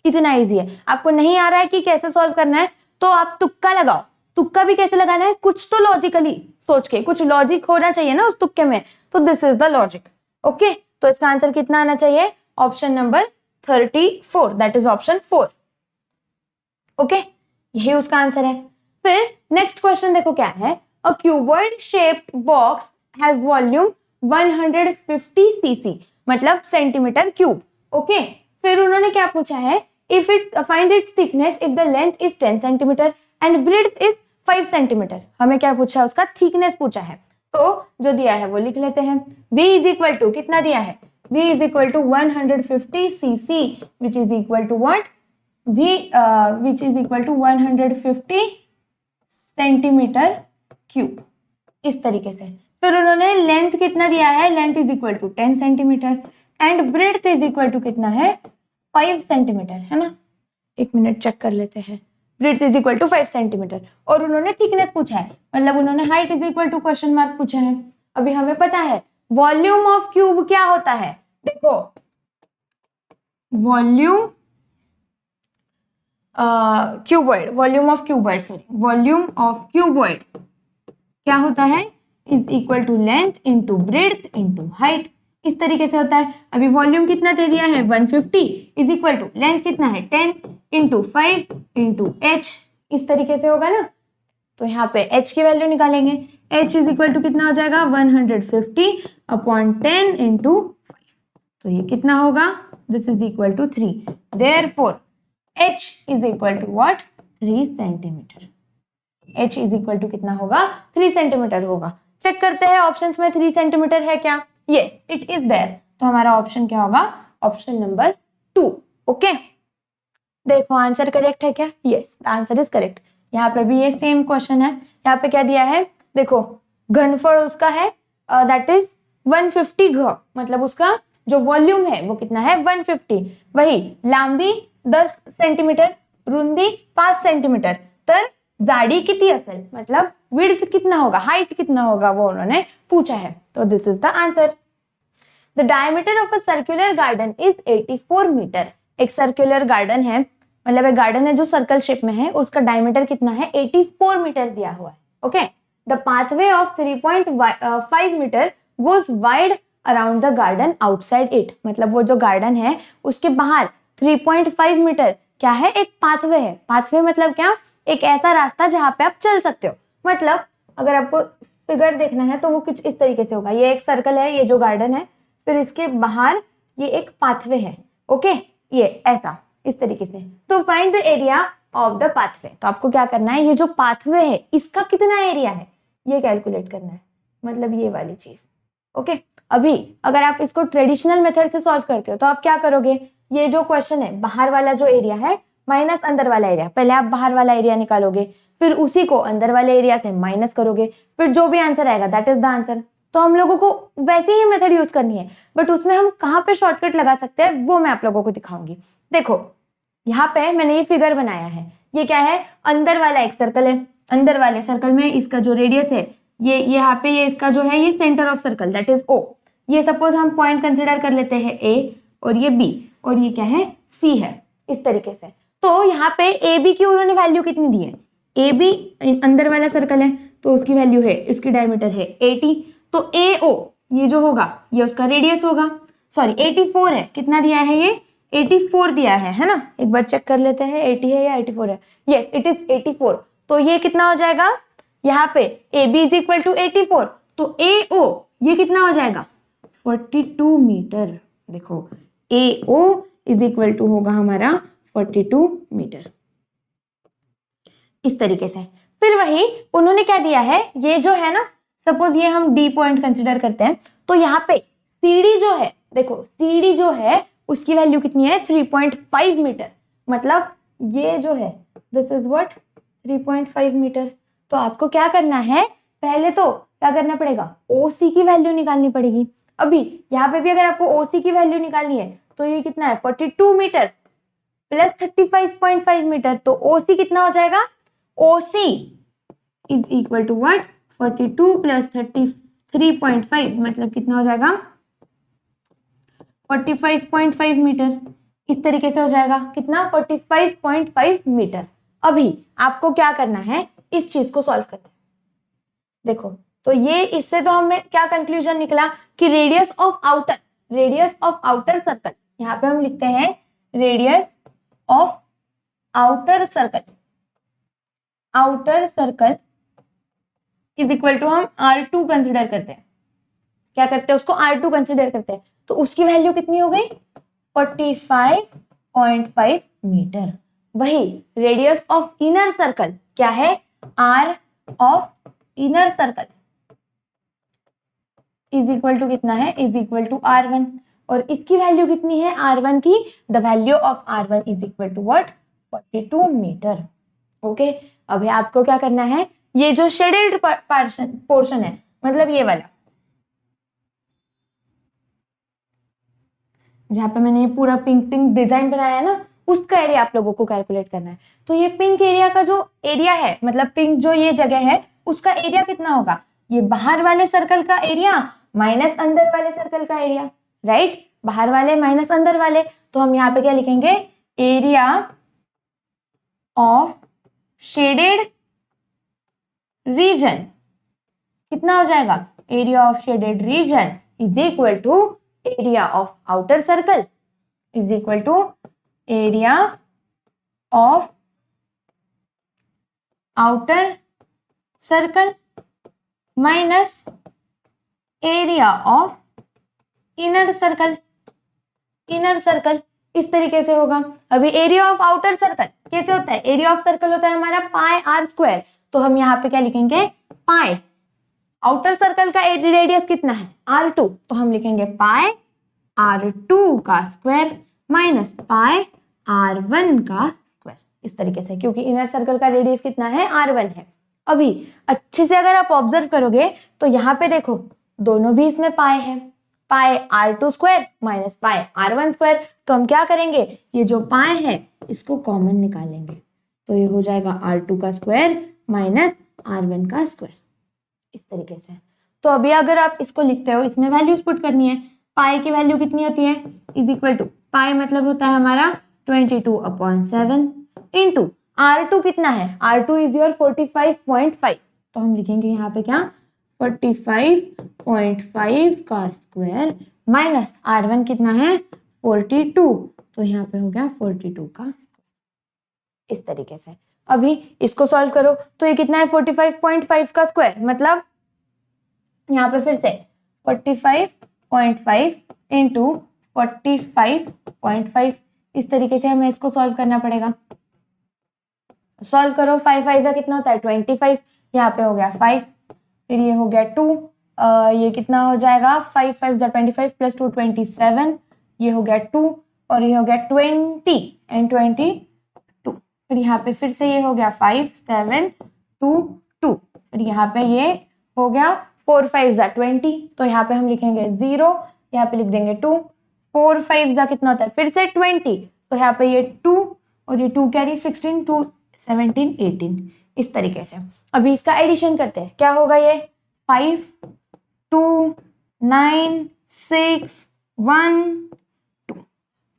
S1: इतना इजी है, आपको नहीं आ रहा है कि कैसे सॉल्व करना है तो आप तुक्का लगाओ, तुक्का भी कैसे लगाना है, कुछ तो लॉजिकली सोच के, कुछ लॉजिक होना चाहिए ना उस तुक्के में, तो this is the logic. Okay तो इसका आंसर कितना आना चाहिए option number 34, that is option 4। Okay यही उसका आंसर है। फिर नेक्स्ट क्वेश्चन देखो क्या है, a cuboid shaped box has volume 150 CC, मतलब सेंटीमीटर क्यूब। ओके फिर उन्होंने क्या पूछा है, if it find its thickness if the length is 10 centimetre and breadth is 5 centimetre. हमें क्या पूछा है, उसका थिकनेस पूछा है, तो जो दिया है वो लिख लेते हैं। v इज इक्वल टू कितना दिया है, v is equal to 150 CC which is equal to what, v which is equal to 150 centimetre cube, इस तरीके से। फिर उन्होंने लेंथ कितना दिया है, length is equal to 10 centimetre and breadth is equal to कितना है 5 सेंटीमीटर, है ना, एक मिनट चेक कर लेते हैं, breadth is equal to 5 centimetre, और उन्होंने थिकनेस पूछा है, मतलब उन्होंने height is equal to question mark पूछा है। अभी हमें पता है वॉल्यूम ऑफ क्यूब क्या होता है, देखो volume cuboid, volume of cuboid, sorry volume of cuboid क्या होता है, is equal to length into breadth into height, इस तरीके से होता है। अभी वॉल्यूम कितना दे दिया है 150 इज इक्वल टू लेंथ कितना है 10 इंटू 5 इंटू एच, इस तरीके से होगा ना, तो यहाँ पे h की वैल्यू निकालेंगे, h इज इक्वल टू कितना हो जाएगा 150 अपॉन 10 इंटू 5, तो ये कितना होगा, this is equal to 3, therefore h is equal to what 3 centimetre, h is equal to कितना होगा 3 सेंटीमीटर होगा। चेक करते हैं ऑप्शंस में 3 सेंटीमीटर है क्या, यस इट इज देयर, तो हमारा ऑप्शन क्या होगा ऑप्शन नंबर 2। ओके देखो आंसर करेक्ट है क्या, यस आंसर इज करेक्ट। यहाँ पे भी ये सेम क्वेश्चन है, यहाँ पे क्या दिया है देखो, घनफल उसका है दैट इज 150 घ, मतलब उसका जो वॉल्यूम है वो कितना है 150, वही लांबी 10 सेंटीमीटर, रुंदी 5 सेंटीमीटर, तर जाडी किती असेल, मतलब विड्थ कितना होगा, हाइट कितना होगा, वो उन्होंने पूछा है, तो this is the answer. The diameter of a circular garden is 84 metre, एक सर्कुलर गार्डन है, मतलब एक गार्डन है जो सर्कल शेप में है, उसका डायमीटर कितना है 84 मीटर दिया हुआ है। Okay the pathway of 3.5 metre goes wide around the garden outside it, मतलब वो जो गार्डन है उसके बाहर 3.5 मीटर क्या है, एक पाथवे है। पाथवे मतलब क्या, एक ऐसा रास्ता जहां पे आप चल सकते हो, मतलब अगर आपको फिगर देखना है तो वो कुछ इस तरीके से होगा, ये एक सर्कल है, ये जो गार्डन है, फिर इसके बाहर ये एक पाथवे है। ओके ये ऐसा इस तरीके से, तो find the area of the pathway, तो आपको क्या करना है, ये जो पाथवे है इसका कितना एरिया है ये कैलकुलेट करना है, मतलब ये वाली चीज। ओके अभी अगर आप इसको ट्रेडिशनल मेथड से सॉल्व करते हो तो आप क्या करोगे, ये जो क्वेश्चन है बाहर वाला जो एरिया है माइनस अंदर वाला एरिया, पहले आप बाहर वाला एरिया निकालोगे, फिर उसी को अंदर वाले एरिया से माइनस करोगे, फिर जो भी आंसर आएगा दैट इज द आंसर। तो हम लोगों को वैसे ही मेथड यूज करनी है, बट उसमें हम कहाँ पे शॉर्टकट लगा सकते हैं वो मैं आप लोगों को दिखाऊंगी। देखो यहाँ पे मैंने ये फिगर बनाया है, ये क्या है, अंदर वाला एक सर्कल है, अंदर वाले सर्कल में इसका जो रेडियस है ये यहाँ पे ये इसका जो है ये centre of circle that is O. ये सपोज हम पॉइंट कंसिडर कर लेते हैं ए, और ये बी, और ये क्या है सी है, इस तरीके से। तो यहाँ पे ए बी की उन्होंने वैल्यू कितनी दी है, ए बी अंदर वाला सर्कल है तो उसकी वैल्यू है, इसकी डायमीटर है 80, तो ए ओ ये जो होगा ये उसका रेडियस होगा, सॉरी 84 है, कितना दिया है ये 84 दिया है ना, एक बार चेक कर लेते हैं 80 है या 84 है, यस इट इज 84। तो ये कितना हो जाएगा, यहाँ पे A B is equal to 84, तो ए ओ ये कितना हो जाएगा 42 मीटर। देखो ए ओ इज इक्वल टू होगा हमारा 42 मीटर, इस तरीके से। फिर वही उन्होंने क्या दिया है, ये जो है ना, सपोज ये हम डी पॉइंट कंसिडर करते हैं, तो यहाँ पे सीडी जो है, देखो सीडी जो है उसकी वैल्यू कितनी है 3.5 मीटर, मतलब ये जो है दिस इज व्हाट 3.5 मीटर। तो आपको क्या करना है, पहले तो क्या करना पड़ेगा, ओसी की वैल्यू निकालनी पड़ेगी। अभी यहाँ पे भी अगर आपको ओसी की वैल्यू निकालनी है तो ये कितना है 42 मीटर प्लस 35.5 मीटर, तो ओसी कितना हो जाएगा, OC is equal to what 42 plus 33.5, मतलब कितना हो जाएगा 45.5 मीटर, इस तरीके से हो जाएगा कितना 45.5 मीटर। अभी आपको क्या करना है, इस चीज को सॉल्व करना है। देखो तो ये इससे तो हमें क्या कंक्लूजन निकला कि रेडियस ऑफ आउटर सर्कल, यहाँ पे हम लिखते हैं radius of outer circle is equal to हम R2 कंसिडर करते हैं, क्या करते हैं उसको R2 कंसिडर करते हैं, तो उसकी वैल्यू कितनी हो गई 45.5 मीटर। वही रेडियस ऑफ इनर सर्कल क्या है, R of inner circle is equal to कितना है, इज इक्वल टू R1, और इसकी वैल्यू कितनी है R1 की, the value of R1 is equal to what 42 metre. Okay, अभी आपको क्या करना है, ये जो शेडेड पोर्शन है, मतलब ये वाला जहां पे मैंने ये पूरा पिंक पिंक डिजाइन बनाया है ना, उसका एरिया आप लोगों को कैलकुलेट करना है। तो ये पिंक एरिया का जो एरिया है, मतलब पिंक जो ये जगह है उसका एरिया कितना होगा, ये बाहर वाले सर्कल का एरिया माइनस अंदर वाले सर्कल का एरिया, राइट, बाहर वाले माइनस अंदर वाले, तो हम यहाँ पे क्या लिखेंगे, एरिया ऑफ शेडेड रीजन कितना हो जाएगा, area of shaded region is equal to area of outer circle is equal to area of outer circle minus area of inner circle, इस तरीके से होगा। अभी एरिया ऑफ आउटर सर्कल कैसे होता है, एरिया ऑफ सर्कल होता है हमारा पाई आर स्क्वायर, तो हम यहाँ पे क्या लिखेंगे पाई, आउटर सर्कल का रेडियस कितना है R2, तो हम लिखेंगे पाई R2 का स्क्वायर माइनस पाई R1 का स्क्वायर, इस तरीके से, क्योंकि इनर सर्कल का रेडियस कितना है R1 है। अभी अच्छे से अगर आप ऑब्जर्व करोगे तो यहाँ पे देखो दोनों भी इसमें पाई है, पाई R2 square minus pi R1 square, तो हम क्या करेंगे, ये जो पाई है इसको कॉमन निकालेंगे, तो ये हो जाएगा R2 का स्क्वायर माइनस R1 का स्क्वायर, इस तरीके से। तो अभी अगर आप इसको लिखते हो, इसमें वैल्यूज पुट करनी है, पाई की वैल्यू कितनी होती है, इज इक्वल टू पाई मतलब होता है हमारा 22/7 इंटू R2 कितना है, R2 इज योर 45.5, तो हम लिखेंगे यहाँ पे क्या 45.5 का स्क्वायर माइनस R1 कितना है 42, तो यहाँ पे हो गया 42 का स्क्वायर, इस तरीके से। अभी इसको सॉल्व करो तो ये कितना है 45.5 का स्क्वायर, मतलब यहाँ पे फिर से 45.5 इंटू 45.5, इस तरीके से हमें इसको सॉल्व करना पड़ेगा। सॉल्व करो, 5 5 कितना होता है 25, यहाँ पे हो गया 5, फिर ये हो गया 2, ये कितना हो जाएगा 5 5 25 प्लस 2 27, ये हो गया 2 और ये हो गया 20 एंड 22। फिर यहाँ पे फिर से ये हो गया 5 7 2 2, फिर यहाँ पे ये हो गया 4 5 20, तो यहाँ पे हम लिखेंगे 0, यहाँ पे लिख देंगे 2, 4 5 कितना होता है फिर से 20, तो यहाँ पे ये 2 और ये 2 कैरी 16 2 17 18, इस तरीके से। अभी इसका एडिशन करते हैं, क्या होगा ये 5 2 9 6 1 2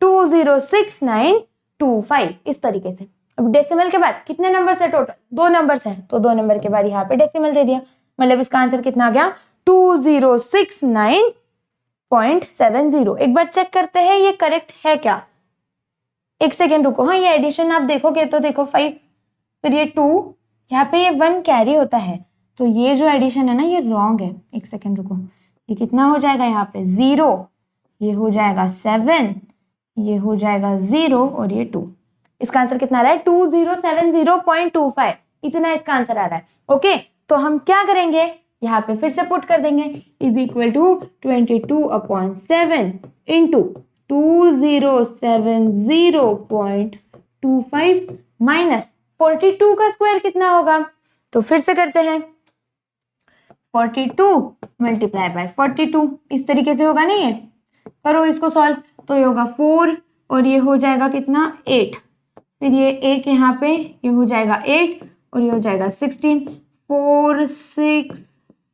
S1: 2 0 6 9 2 5, इस तरीके से। अब डेसिमल के बाद कितने नंबर है टोटल, 2 नंबर है, तो 2 नंबर के बाद यहाँ पे डेसिमल दे दिया, मतलब इसका आंसर कितना आ गया 2069.70। एक बार चेक करते हैं ये करेक्ट है क्या, एक सेकेंड रुको। हाँ, ये एडिशन आप देखोगे तो देखो 5 फिर ये 2, यहाँ पे ये 1 कैरी होता है, तो ये जो एडिशन है ना ये रॉन्ग है। एक सेकेंड रुको, ये कितना हो जाएगा यहाँ पे 0, ये हो जाएगा 7, ये हो जाएगा 0 और ये 2। इसका आंसर कितना आ रहा है 2070.25, इतना इसका आंसर आ रहा है। ओके, तो हम क्या करेंगे यहाँ पे फिर से पुट कर देंगे, is equal to 22/7 into 2070.25 minus 42 का स्क्वायर कितना होगा, तो फिर से करते हैं 42 मल्टीप्लाई बाय 42, इस तरीके से होगा नहीं, ये करो इसको सॉल्व, तो ये होगा 4 और ये हो जाएगा कितना 8, फिर ये एक यहाँ पे ये हो जाएगा 8 और ये हो जाएगा 16, 4 6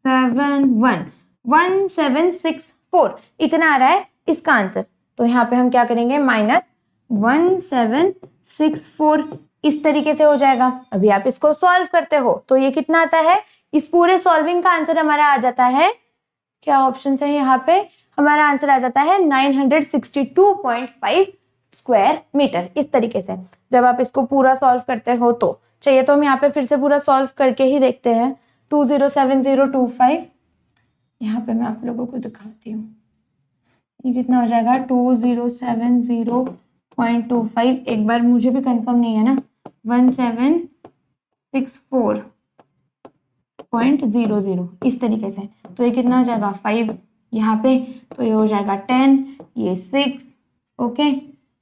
S1: 7 1 1764, इतना आ रहा है इसका आंसर। तो यहाँ पे हम क्या करेंगे माइनस 1764, इस तरीके से हो जाएगा। अभी आप इसको सॉल्व करते हो तो ये कितना आता है, इस पूरे सॉल्विंग का आंसर हमारा आ जाता है, क्या ऑप्शन है यहाँ पे, हमारा आंसर आ जाता है 962.5 स्क्वायर मीटर। इस तरीके से जब आप इसको पूरा सॉल्व करते हो तो चाहिए तो हम यहाँ पे फिर से पूरा सॉल्व करके ही देखते हैं। 207025, यहाँ पे मैं आप लोगों को दिखाती हूँ, ये कितना हो जाएगा 2070.25, एक बार मुझे भी कंफर्म नहीं है ना, 1764.00, इस तरीके से। तो ये कितना हो जाएगा 5 यहाँ पे, तो ये हो जाएगा 10, ये 6, ओके,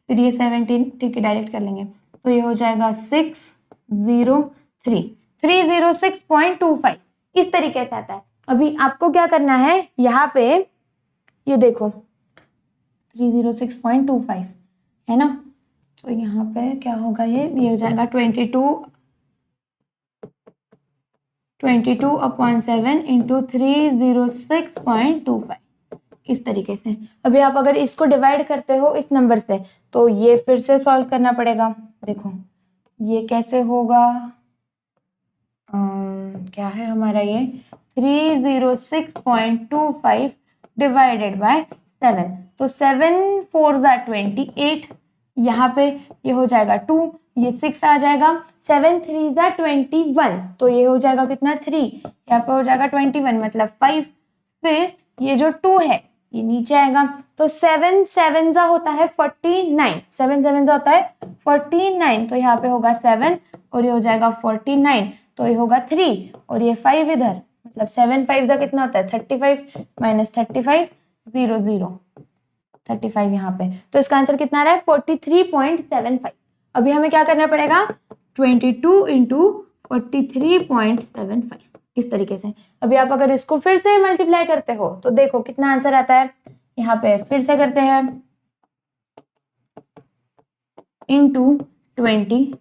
S1: फिर ये 17, ठीक है डायरेक्ट कर लेंगे, तो ये हो जाएगा 306.25, इस तरीके से आता है। अभी आपको क्या करना है, यहाँ पे ये देखो 306.25 है ना, तो यहाँ पे क्या होगा, ये हो जाएगा 22/7 इंटू 306.25, इस तरीके से। अभी आप अगर इसको डिवाइड करते हो इस नंबर से तो ये फिर से सॉल्व करना पड़ेगा। देखो ये कैसे होगा, क्या है हमारा ये 306.25 डिवाइडेड बाय 7, तो 7 4 28, यहाँ पे ये हो जाएगा 2, ये 6 आ जाएगा, 7 3 21, तो ये हो जाएगा कितना 3, यहाँ पे हो जाएगा 21 मतलब 5, फिर ये जो 2 है ये नीचे आएगा, तो 7 7 होता है 49, 7 7 होता है 49, तो यहाँ पे होगा 7 और ये हो जाएगा 49, तो ये होगा 3 और ये 5 इधर, मतलब 7 5 कितना होता है 35 माइनस 35 0 0 35 यहाँ पे, तो इसका आंसर कितना आ रहा है 43.75। अभी हमें क्या करना पड़ेगा 22 इंटू 43.75, इस तरीके से। अभी आप अगर इसको फिर से मल्टीप्लाई करते हो तो देखो कितना आंसर आता है, यहाँ पे फिर से करते हैं इंटू 22,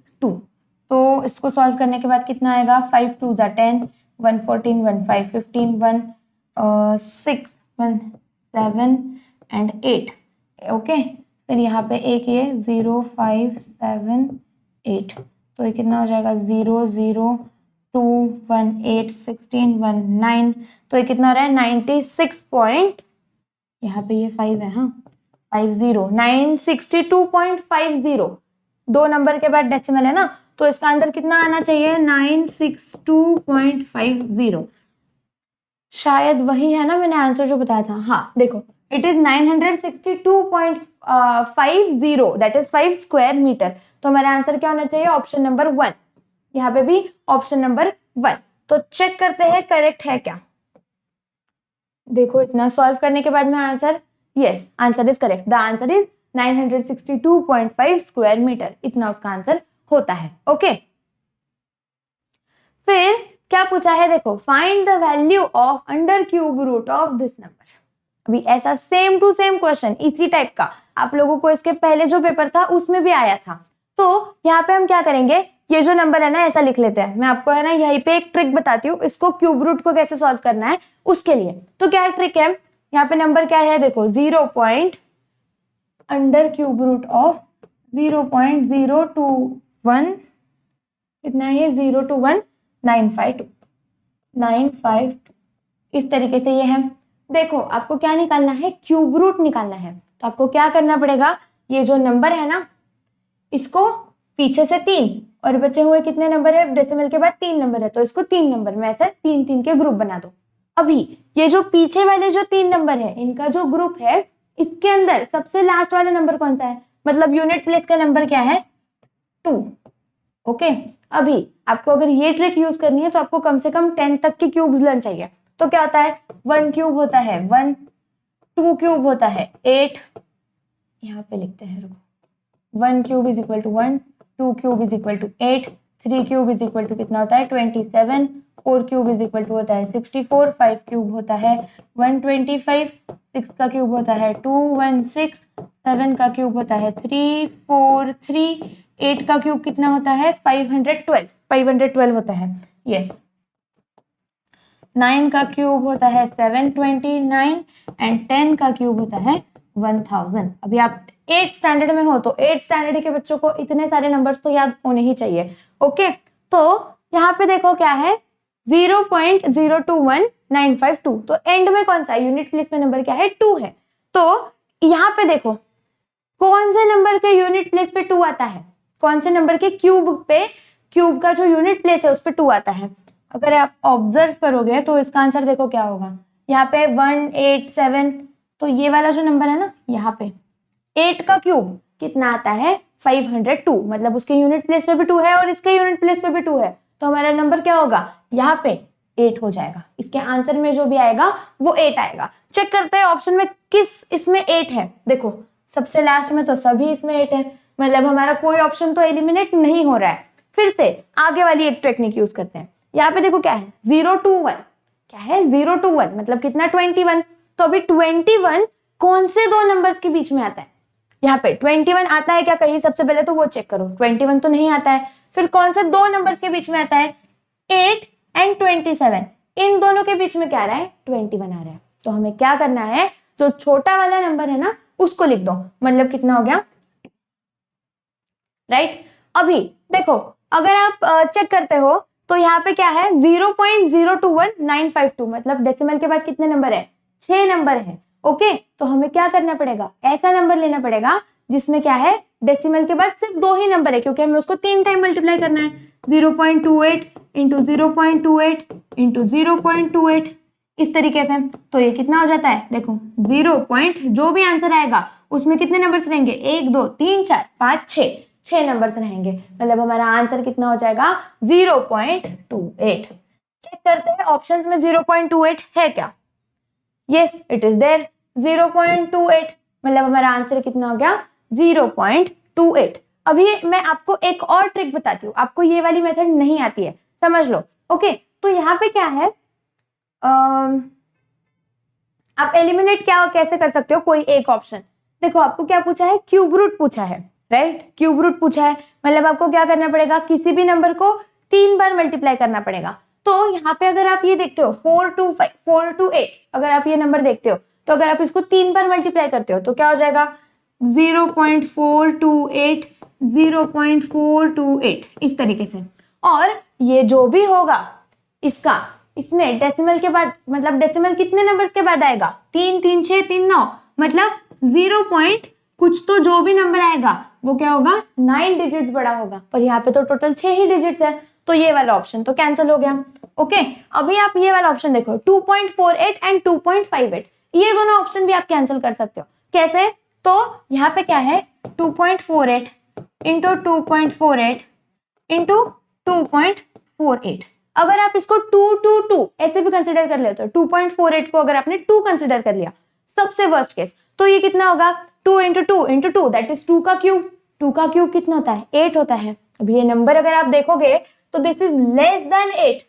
S1: तो इसको सॉल्व करने के बाद कितना आएगा 5 2 10, 1 14 1 5 15 1 6 1 7 एंड 8, ओके, फिर यहाँ पे एक ये 0 5 7 8, तो ये कितना हो जाएगा 0 0 2 1 8 16 1 9, तो ये कितना हो रहा है 96 पॉइंट, यहाँ पे ये 5 है, हाँ 50 962.50, 2 नंबर के बाद डेसिमल है ना, तो इसका आंसर कितना आना चाहिए 962.50, शायद वही है ना, मैंने आंसर जो बताया था, हाँ देखो it is 962.50, that is 5 square metre, तो हमारा आंसर क्या होना चाहिए ऑप्शन नंबर 1, यहाँ पे भी ऑप्शन नंबर 1। तो चेक करते हैं करेक्ट है क्या। देखो इतना सॉल्व करने के बाद में answer, yes answer is correct, the answer is 962.5 square metre, इतना उसका आंसर होता है। ओके फिर क्या पूछा है, देखो find the value of under cube root of this number. अभी ऐसा सेम टू सेम क्वेश्चन इसी टाइप का आप लोगों को इसके पहले जो पेपर था उसमें भी आया था। तो यहाँ पे हम क्या करेंगे, ये जो नंबर है ना ऐसा लिख लेते हैं, मैं आपको है ना यहीं पे एक ट्रिक बताती हूँ, इसको क्यूब रूट को कैसे सॉल्व करना है उसके लिए। तो क्या ट्रिक है, यहाँ पे नंबर क्या है, देखो 0 point under cube root of 0.021, कितना है ये 021,952 इस तरीके से ये है। देखो आपको क्या निकालना है, क्यूब रूट निकालना है। तो आपको क्या करना पड़ेगा, ये जो नंबर है ना इसको पीछे से 3 और बचे हुए कितने नंबर है, डेसिमल के बाद 3 नंबर है तो इसको 3 नंबर में ऐसे 3-3 के ग्रुप बना दो। अभी ये जो पीछे वाले जो 3 नंबर है इनका जो ग्रुप है इसके अंदर सबसे लास्ट वाला नंबर कौन सा है, मतलब यूनिट प्लेस का नंबर क्या है 2। ओके अभी आपको अगर ये ट्रिक यूज करनी है तो आपको कम से कम 10 तक के क्यूब्स लर्न चाहिए। तो क्या होता है, 1 क्यूब होता है 1, 2 क्यूब होता है 8, यहाँ पे लिखते हैं रुको, 1 cube is equal to 1, 2 cube is equal to 8, 3 cube is equal to कितना होता है 27, 4 क्यूब इज इक्वल टू होता है 64, 5 क्यूब होता है 125, 6 का क्यूब होता है 216, 7 का क्यूब होता है 343, 8 का क्यूब कितना होता है 512 होता है, यस 9 का क्यूब होता है 729 एंड 10 का क्यूब होता है 1000। अभी आप 8th स्टैंडर्ड में हो तो 8th स्टैंडर्ड के बच्चों को इतने सारे नंबर्स तो याद होने ही चाहिए। ओके तो यहाँ पे देखो क्या है 0.021952, तो एंड में कौन सा यूनिट प्लेस में नंबर क्या है 2 है। तो यहाँ पे देखो कौन से नंबर के यूनिट प्लेस पे 2 आता है, कौन से नंबर के क्यूब पे, क्यूब का जो यूनिट प्लेस है उस पे 2 आता है। अगर आप ऑब्जर्व करोगे तो इसका आंसर देखो क्या होगा, यहाँ पे 187, तो ये वाला जो नंबर है ना यहाँ पे 8 का क्यूब कितना आता है 502, मतलब उसके यूनिट प्लेस पे भी 2 है और इसके यूनिट प्लेस पे भी 2 है, तो हमारा नंबर क्या होगा यहाँ पे 8 हो जाएगा। इसके आंसर में जो भी आएगा वो 8 आएगा। चेक करते हैं ऑप्शन में किस इसमें 8 है, देखो सबसे लास्ट में तो सभी इसमें 8 है, मतलब हमारा कोई ऑप्शन तो एलिमिनेट नहीं हो रहा है। फिर से आगे वाली एक टेक्निक यूज करते हैं, यहाँ पे देखो क्या है 0 to 1, क्या है 0 to 1 मतलब कितना 21, तो अभी 21 कौन से दो नंबर्स के बीच में आता है, यहाँ पे 21 आता है क्या कहीं, सबसे पहले तो वो चेक करो, 21 तो नहीं आता है। फिर कौन से दो नंबर्स के बीच में आता है 8 एंड 27, इन दोनों के बीच में क्या आ रहा है 21 आ रहा है। तो हमें क्या करना है, जो छोटा वाला नंबर है ना उसको लिख दो, मतलब कितना हो गया राइट। अभी देखो अगर आप चेक करते हो तो यहाँ पे क्या है 0.021952, मतलब डेसिमल के बाद कितने नंबर है 6 नंबर है। ओके तो हमें क्या करना पड़ेगा, ऐसा नंबर लेना पड़ेगा जिसमें क्या है डेसिमल के बाद सिर्फ 2 ही नंबर है, क्योंकि हमें उसको 3 टाइम मल्टीप्लाई करना है, 0.28 इंटू 0.28 इंटू 0.28 इस तरीके से। तो ये कितना हो जाता है, देखो 0. जो भी आंसर आएगा उसमें कितने नंबर्स रहेंगे 1 2 3 4 5 6 नंबर्स रहेंगे, मतलब हमारा आंसर कितना हो जाएगा 0.28। चेक करते हैं ऑप्शंस में 0.28 है क्या, यस इट इज देयर 0.28, मतलब हमारा आंसर कितना हो गया 0.28। अभी मैं आपको एक और ट्रिक बताती हूँ, आपको ये वाली मेथड नहीं आती है समझ लो। ओके तो यहाँ पे क्या है, आप एलिमिनेट क्या कैसे कर सकते हो, कोई एक ऑप्शन देखो, आपको क्या पूछा है क्यूब रूट पूछा है राइट, क्यूब रूट पूछा है, मतलब आपको क्या करना पड़ेगा किसी भी नंबर को 3 बार मल्टीप्लाई करना पड़ेगा। तो यहाँ पे अगर आप ये देखते हो 4 to 5 4 to 8, अगर आप ये नंबर देखते हो तो अगर आप इसको 3 बार मल्टीप्लाई करते हो तो क्या हो जाएगा 0.428 0.428 इस तरीके से। और ये जो भी होगा इसका, इसमें डेसिमल के बाद, मतलब डेसिमल कितने नंबर्स के बाद आएगा 3 3 6 3 9, मतलब 0 पॉइंट कुछ तो जो भी नंबर आएगा वो क्या होगा 9 डिजिट्स बड़ा होगा, पर यहाँ पे तो टोटल 6 ही डिजिट्स है, तो ये वाला ऑप्शन तो कैंसिल हो गया। ओके अभी आप ये वाला ऑप्शन देखो 2.48 एंड 2.58, ये दोनों ऑप्शन भी आप कैंसिल कर सकते हो। कैसे, तो यहाँ पे क्या है 2.48 इंटू 2.48 इंटू 2.48, अगर आप इसको 2 ऐसे भी कंसिडर कर लेते हो, 2.48 को अगर आपने 2 कंसिडर कर लिया सबसे वर्स्ट केस, तो ये कितना होगा 2 इंटू टू दैट इज 2 का क्यूब। 2 का क्यूब कितना होता है 8 होता है। अब ये नंबर अगर आप देखोगे तो दिस इज लेस देन 8,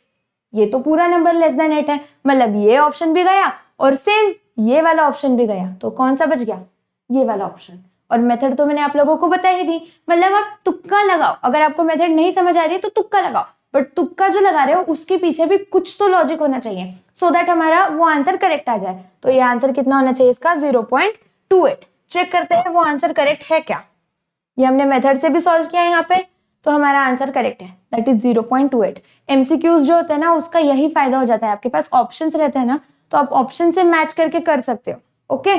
S1: ये तो पूरा नंबर लेस देन 8 है, मतलब ये ऑप्शन भी गया और सेम ये वाला ऑप्शन भी गया, तो कौन सा बच गया ये वाला ऑप्शन। और मेथड तो मैंने आप लोगों को बता ही दी, मतलब आप तुक्का लगाओ, अगर आपको मेथड नहीं समझ आ रही है तो तुक्का लगाओ, बट तुक्का जो लगा रहे हो उसके पीछे भी कुछ तो लॉजिक होना चाहिए सो दैट हमारा वो आंसर करेक्ट आ जाए। तो ये आंसर कितना होना चाहिए इसका 0.28। चेक करते हैं वो आंसर करेक्ट है क्या। ये हमने मेथड से भी सॉल्व किया है यहाँ पे, तो हमारा आंसर करेक्ट है, दैट इज 0.28। एमसीक्यूज जो होते हैं ना उसका यही फायदा हो जाता है, आपके पास ऑप्शंस रहते हैं ना तो आप ऑप्शन से मैच करके कर सकते हो। ओके,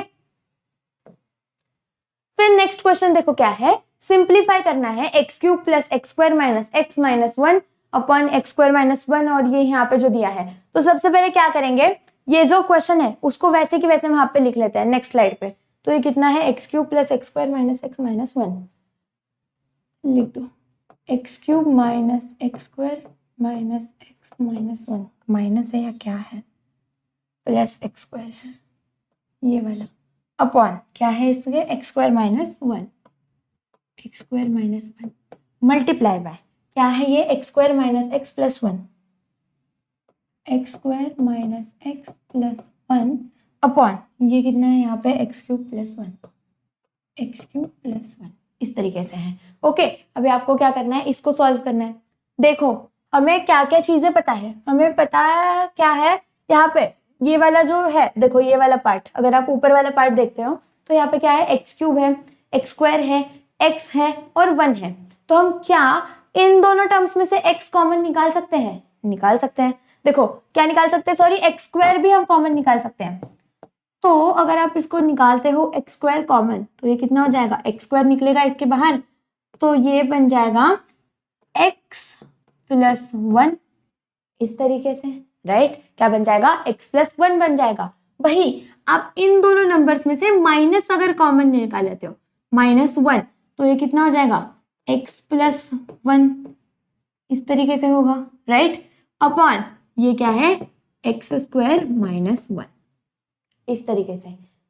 S1: फिर नेक्स्ट क्वेश्चन देखो क्या है, सिंप्लीफाई करना है x cube plus x square minus x minus 1 upon x square minus 1, और ये यहाँ पे जो दिया है, तो सबसे पहले क्या करेंगे, ये जो क्वेश्चन है उसको वैसे की वैसे वहां पे लिख लेते हैं नेक्स्ट स्लाइड पे। तो ये कितना है x cube plus x square minus x minus 1, लिख दो x cube minus x square minus x minus 1, minus है या क्या है, प्लस एक्स स्क्वायर है ये वाला, अपॉन क्या है इसके x square minus 1, x square minus 1 multiply by क्या है ये x square minus X plus 1, x square minus X plus 1 upon ये कितना है यहाँ पे x cube plus 1, x cube plus 1, इस तरीके से है। ओके, अभी आपको क्या करना है, इसको सॉल्व करना है। देखो हमें क्या क्या चीजें पता है, हमें पता है क्या है यहाँ पे, ये वाला जो है देखो ये वाला पार्ट, अगर आप ऊपर वाला पार्ट देखते हो तो यहाँ पे क्या है एक्स क्यूब है, एक्स स्क्वायर है, एक्स है और 1 है, तो हम क्या इन दोनों टर्म्स में से एक्स कॉमन निकाल सकते हैं, निकाल सकते हैं। देखो क्या निकाल सकते हैं, सॉरी एक्स स्क्वायर भी हम कॉमन निकाल सकते हैं। तो अगर आप इसको निकालते हो एक्स स्क्वायर कॉमन तो ये कितना हो जाएगा, एक्स स्क्वायर निकलेगा इसके बाहर तो ये बन जाएगा एक्स प्लस 1, इस तरीके से, राइट। क्या बन जाएगा एक्स प्लस 1 बन जाएगा। वही आप इन दोनों नंबर्स में से माइनस अगर कॉमन निकाल लेते हो माइनस 1 तो ये कितना हो जाएगा एक्स प्लस 1, इस तरीके से होगा, राइट। अपॉन ये क्या है एक्स स्क्वायर माइनस 1, इस तरीके से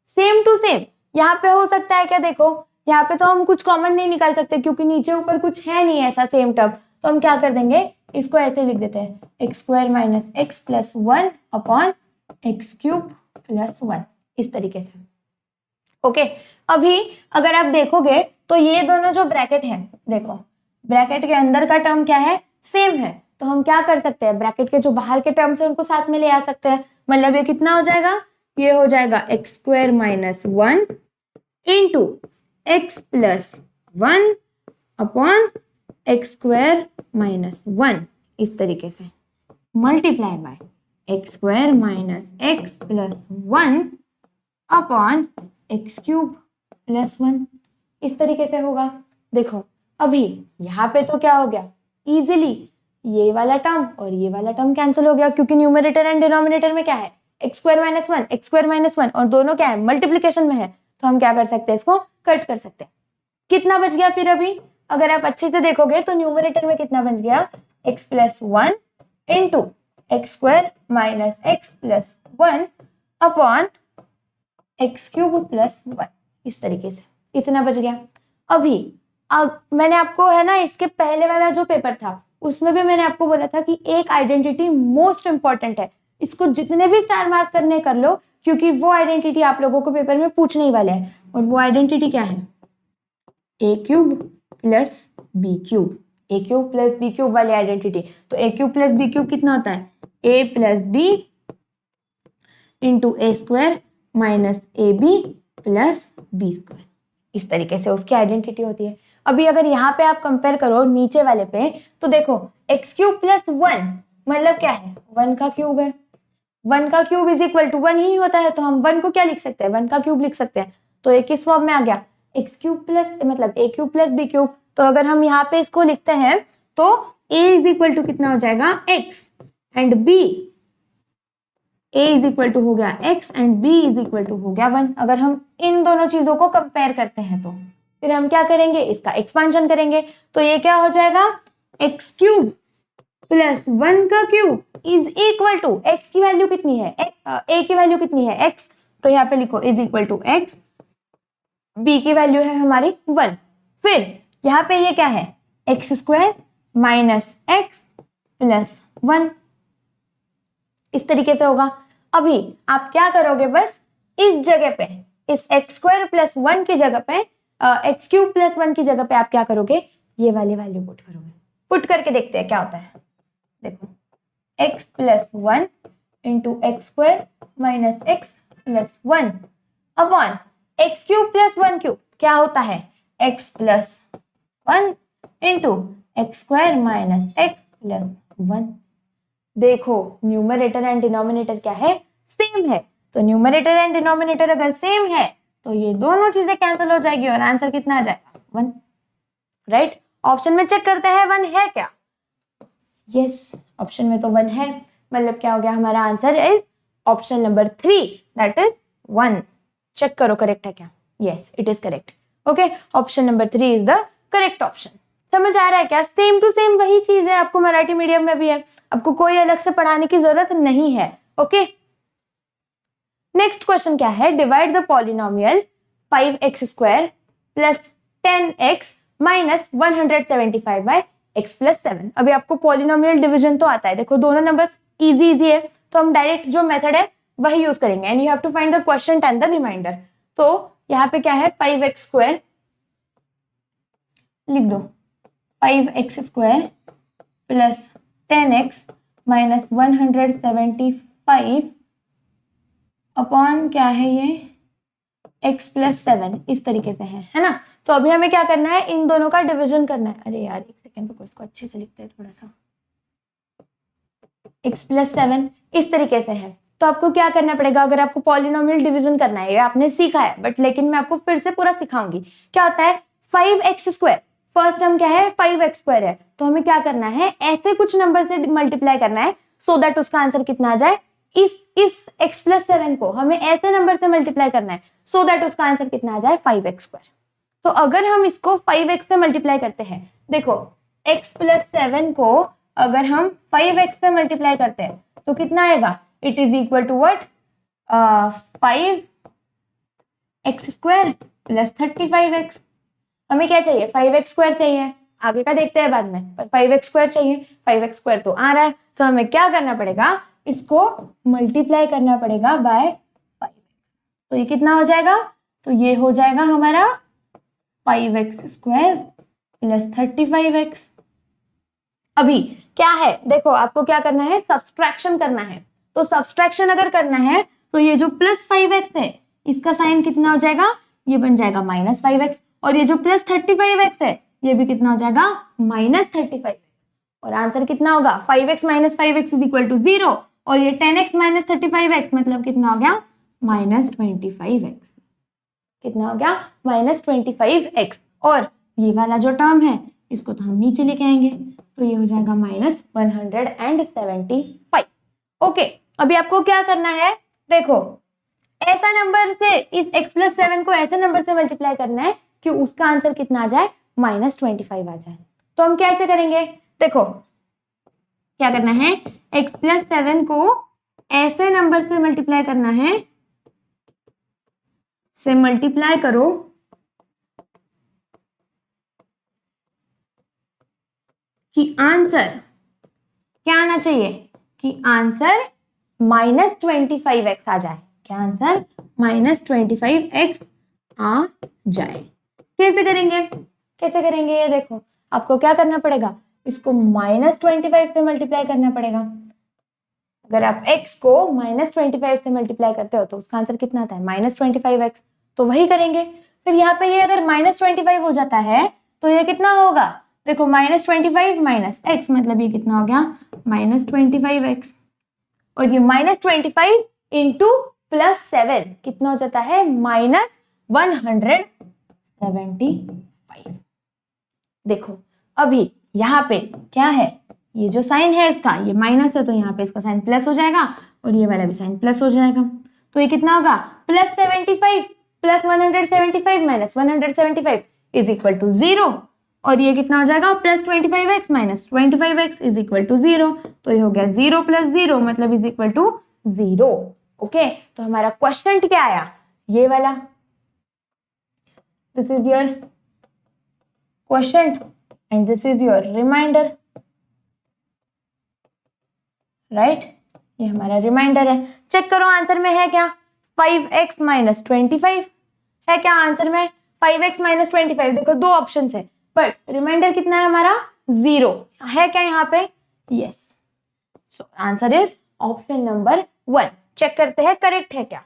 S1: सेम टू सेम यहाँ पे हो सकता है क्या, देखो यहाँ पे तो हम कुछ कॉमन नहीं निकाल सकते क्योंकि नीचे ऊपर कुछ है नहीं ऐसा सेम टर्म, तो हम क्या कर देंगे इसको ऐसे लिख देते हैं x square minus X plus 1 upon x cube plus 1, इस तरीके से। ओके, अभी अगर आप देखोगे तो ये दोनों जो ब्रैकेट है, देखो ब्रैकेट के अंदर का टर्म क्या है सेम है, तो हम क्या कर सकते हैं ब्रैकेट के जो बाहर के टर्म्स है उनको साथ में ले आ सकते हैं। मतलब ये कितना हो जाएगा, ये हो जाएगा x square minus 1 into x plus 1 upon x square minus 1, इस तरीके से multiply by x square minus X plus 1 upon x cube plus 1, इस तरीके से होगा। देखो अभी यहाँ पे तो क्या हो गया इजीली, ये वाला टर्म और ये वाला टर्म कैंसिल हो गया क्योंकि न्यूमरेटर एंड डिनोमिनेटर में क्या है X square minus 1 x square minus 1, और दोनों क्या है मल्टीप्लीकेशन में है, तो हम क्या कर सकते हैं इसको कट कर सकते हैं। कितना बच गया फिर, अभी अगर आप अच्छे से देखोगे तो न्यूमरेटर में कितना बच गया x plus 1 into x square minus X plus 1 upon x cube plus 1, इस तरीके से इतना बच गया। अभी अब मैंने आपको है ना इसके पहले वाला जो पेपर था उसमें भी मैंने आपको बोला था कि एक आइडेंटिटी मोस्ट इंपॉर्टेंट है, इसको जितने भी स्टार मार्क करने कर लो क्योंकि वो आइडेंटिटी आप लोगों को पेपर में पूछने ही वाले हैं, और वो आइडेंटिटी क्या है A cube plus B cube, A cube plus B cube वाली आइडेंटिटी। तो A cube plus B cube कितना होता है A plus B into A square minus A B plus B square, इस तरीके से उसकी आइडेंटिटी होती है। अभी अगर यहाँ पे आप कंपेयर करो नीचे वाले पे तो देखो एक्स क्यूब प्लस 1 मतलब क्या है 1 का क्यूब है, 1 का क्यूब इज इक्वल टू 1 ही होता है, तो हम 1 को क्या लिख सकते हैं 1 का क्यूब लिख सकते हैं। तो एक किस फॉर्म में आ गया एक्स क्यूब प्लस मतलब ए क्यूब प्लस बी क्यूब। तो अगर हम यहाँ पे इसको लिखते हैं तो a इज इक्वल टू कितना हो जाएगा x and b, a is equal to हो गया x and b is equal to हो गया 1। अगर हम इन दोनों चीजों को कंपेयर करते हैं तो फिर हम क्या करेंगे इसका एक्सपांशन करेंगे, तो ये क्या हो जाएगा एक्स क्यूब प्लस 1 का cube is equal to x की वैल्यू कितनी है, a की वैल्यू कितनी है x, तो यहाँ पे लिखो is equal to x, b की वैल्यू है हमारी 1, फिर यहाँ पे ये क्या है X square minus X plus 1, इस तरीके से होगा। अभी आप क्या करोगे, बस इस जगह पे इस एक्स स्क्वायर प्लस 1 की जगह पे एक्स क्यूब प्लस 1 की जगह पे आप क्या करोगे, ये वाली वैल्यू पुट करोगे। पुट करके देखते हैं क्या होता है। देखो x plus 1 into x square minus X plus 1 upon x cube plus 1 cube क्या होता है x plus 1 into x square minus X plus 1। देखो न्यूमरेटर एंड डिनोमिनेटर क्या है, सेम है, तो न्यूमरेटर एंड डिनोमिनेटर अगर सेम है तो ये दोनों चीजें कैंसिल हो जाएगी और आंसर कितना आ जाएगा 1, राइट। ऑप्शन में चेक करते हैं 1 है क्या, यस ऑप्शन में तो 1 है, मतलब क्या हो गया हमारा answer is option number 3 that is 1। Check करो करेक्ट है क्या, yes it is correct. Okay, option number 3 is the correct option. समझ आ रहा है क्या, सेम टू सेम वही चीज है, आपको मराठी मीडियम में भी है, आपको कोई अलग से पढ़ाने की जरूरत नहीं है। ओके, नेक्स्ट क्वेश्चन क्या है, divide the polynomial 5x square plus 10x minus 175 by x plus 7। अभी आपको पॉलिनोमियल डिवीजन तो आता है, देखो दोनों नंबर्स इजी है, तो हम डायरेक्ट जो मेथड है वही यूज करेंगे and you have to find the quotient and the remainder. तो यहाँ पे क्या है 5x स्क्वायर, लिख दो 5x square plus 10x minus 175 upon क्या है ये x प्लस 7, इस तरीके से है ना। तो अभी हमें क्या करना है, इन दोनों का डिवीजन करना है। अरे यार एक सेकेंड रुको, इसको अच्छे से लिखते हैं थोड़ा सा। x प्लस 7 इस तरीके से है, तो आपको क्या करना पड़ेगा, अगर आपको पॉलिनोमियल डिवीजन करना है, ये आपने सीखा है बट लेकिन मैं आपको फिर से पूरा सिखाऊंगी। क्या होता है 5x स्क्वायर, फर्स्ट टर्म क्या है 5x स्क्वायर है, तो हमें क्या करना है ऐसे कुछ नंबर से मल्टीप्लाई करना है सो दैट उसका आंसर कितना आ जाए, इस x प्लस 7 को हमें ऐसे नंबर से मल्टीप्लाई करना है सो दैट उसका आंसर कितना आ जाए 5x स्क्वायर। तो अगर हम इसको 5x से मल्टीप्लाई करते हैं, देखो x प्लस 7 को अगर हम 5x से मल्टीप्लाई करते हैं तो कितना आएगा, it is equal to what 5x square plus 35x। हमें क्या चाहिए 5x स्क्वायर चाहिए, आगे का देखते हैं बाद में, पर 5x स्क्वायर चाहिए, 5x स्क्वायर तो आ रहा है, तो हमें क्या करना पड़ेगा, इसको मल्टीप्लाई करना पड़ेगा बाय 5x। तो ये कितना हो जाएगा, तो ये हो जाएगा हमारा 5x स्क्वायर प्लस 35x। अभी क्या है, देखो आपको क्या करना है सब्सट्रैक्शन करना है, तो सब्सट्रैक्शन अगर करना है तो ये जो प्लस 5x है इसका साइन कितना हो जाएगा, ये बन जाएगा माइनस 5x, और ये जो प्लस 35x है ये भी कितना हो जाएगा माइनस 35x, और आंसर कितना होगा 5x minus 5x is equal to 0, और ये 10x माइनस 35x मतलब कितना हो गया माइनस 25x, कितना हो गया माइनस 25x, और ये वाला जो टर्म है इसको तो हम नीचे लेके आएंगे, तो ये हो जाएगा माइनस 175। ओके, अभी आपको क्या करना है, देखो ऐसा नंबर से इस x प्लस 7 को ऐसे नंबर से मल्टीप्लाई करना है कि उसका आंसर कितना आ जाए माइनस 25 आ जाए। तो हम कैसे करेंगे, देखो क्या करना है x प्लस 7 को ऐसे नंबर से मल्टीप्लाई करना है, से मल्टीप्लाई करो कि आंसर क्या आना चाहिए, कि आंसर माइनस 25x आ जाए, क्या आंसर माइनस 25x आ जाए। कैसे करेंगे, कैसे करेंगे, ये देखो आपको क्या करना पड़ेगा, इसको माइनस 25 से मल्टीप्लाई करना पड़ेगा। अगर आप x को माइनस 25 से मल्टीप्लाई करते हो तो उसका आंसर कितना आता है माइनस 25x, तो वही करेंगे। फिर यहाँ पे ये अगर माइनस 25 हो जाता है तो ये कितना होगा, देखो माइनस 25 माइनस x मतलब ये कितना हो गया माइनस 25x, और ये माइनस 25 इंटू प्लस 7 कितना हो जाता है माइनस 175। देखो अभी यहाँ पे क्या है, ये जो साइन है इसका ये माइनस है, तो यहाँ पे इसका साइन प्लस हो जाएगा और ये वाला भी साइन प्लस हो जाएगा, तो ये कितना होगा plus 75 plus 175 minus 175 is equal to 0, और ये कितना हो जाएगा plus 25x minus 25x is equal to 0। तो ये हो गया 0 प्लस 0 मतलब इज इक्वल टू 0। ओके, तो हमारा क्वेश्चन क्या आया, ये वाला, this is your question and this is your remainder, right. ये हमारा रिमाइंडर है। चेक करो आंसर में है क्या, 5x माइनस 25 है क्या आंसर में, 5x माइनस 25। देखो दो ऑप्शन है, बट रिमाइंडर कितना है हमारा 0 है क्या यहाँ पे, yes. So answer is option number 1। Check करते हैं करेक्ट है क्या।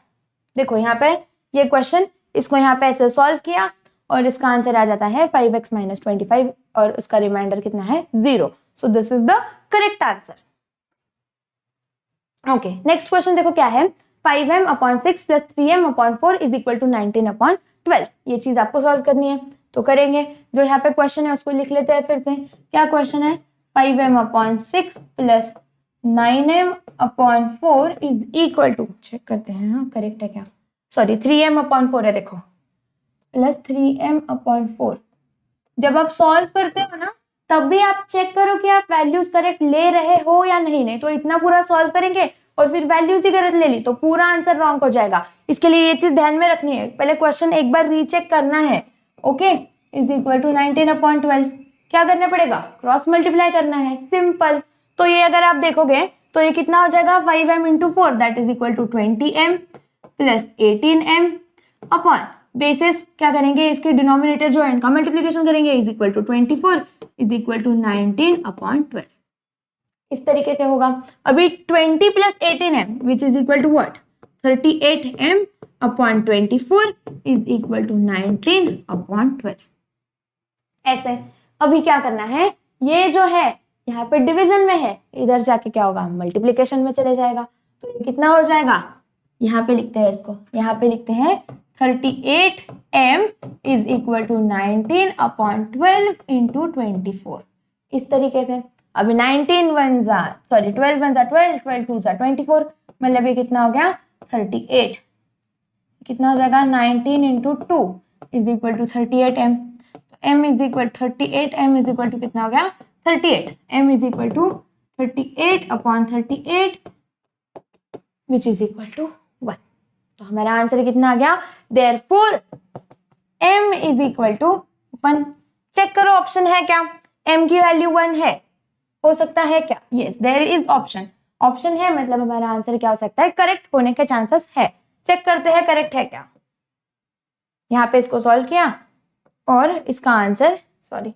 S1: देखो यहाँ पे ये क्वेश्चन, इसको यहाँ पे ऐसे सॉल्व किया और इसका आंसर आ जाता है 5x माइनस 25 और उसका रिमाइंडर कितना है 0। So this is the correct answer. Okay, next question देखो क्या है, 5m upon 6 plus 3m upon 4 is equal to 19 upon 12। ये चीज आपको सॉल्व करनी है तो करेंगे। जो यहाँ पे क्वेश्चन है उसको लिख लेते हैं फिर से। क्या क्वेश्चन है, 5m upon 6 plus 9m upon 4 is equal to, check करते हैं हाँ करेक्ट है क्या, सॉरी 3m अपॉन 4 है देखो, प्लस 3m अपॉन 4। जब आप सॉल्व करते हो ना तब भी आप चेक करो कि आप वैल्यूज करेक्ट ले रहे हो या नहीं तो इतना पूरा सॉल्व करेंगे और फिर वैल्यूज ही गलत ले ली तो पूरा आंसर रॉन्ग हो जाएगा। इसके लिए ये चीज ध्यान में रखनी है, पहले क्वेश्चन एक बार रीचेक करना है। Okay, is equal to 19 upon 12, क्या करना पड़ेगा, क्रॉस मल्टीप्लाई करना है, सिंपल। तो ये अगर आप देखोगे तो ये कितना हो जाएगा 5m into 4 that is equal to 20m plus 18m upon basis क्या करेंगे, इसके डिनोमिनेटर जो है इनका मल्टीप्लीकेशन करेंगे, is equal to 24 is equal to 19 upon 12। इस तरीके से होगा। अभी 20 plus 18m which is equal to what, 38m upon 24 is equal to 19 upon 12। ऐसे अभी क्या करना है, ये जो है यहाँ पे डिवीजन में है, इधर जाके क्या होगा मल्टीप्लीकेशन में चले जाएगा। तो ये कितना हो जाएगा, यहाँ पे लिखते हैं इसको, यहाँ पे लिखते हैं 38m is equal to 19 upon 12 into 24। इस तरीके से अभी 19 वन जा सॉरी 12 वन जा 12, 12 टू जा 24, मतलब ये कितना हो गया 38। कितना हो जाएगा 19 into 2 is equal to 38m। m is equal 38, m is equal to कितना हो गया 38, m is equal to 38 upon 38 which is equal to 1। तो हमारा आंसर कितना आ गया, therefore m is equal to 1। Check करो ऑप्शन है क्या, m की वैल्यू 1 है, हो सकता है क्या, yes there is option, option है मतलब हमारा आंसर क्या हो सकता है, करेक्ट होने के चांसेस है। चेक करते हैं करेक्ट है क्या। यहाँ पे इसको सॉल्व किया और इसका आंसर सॉरी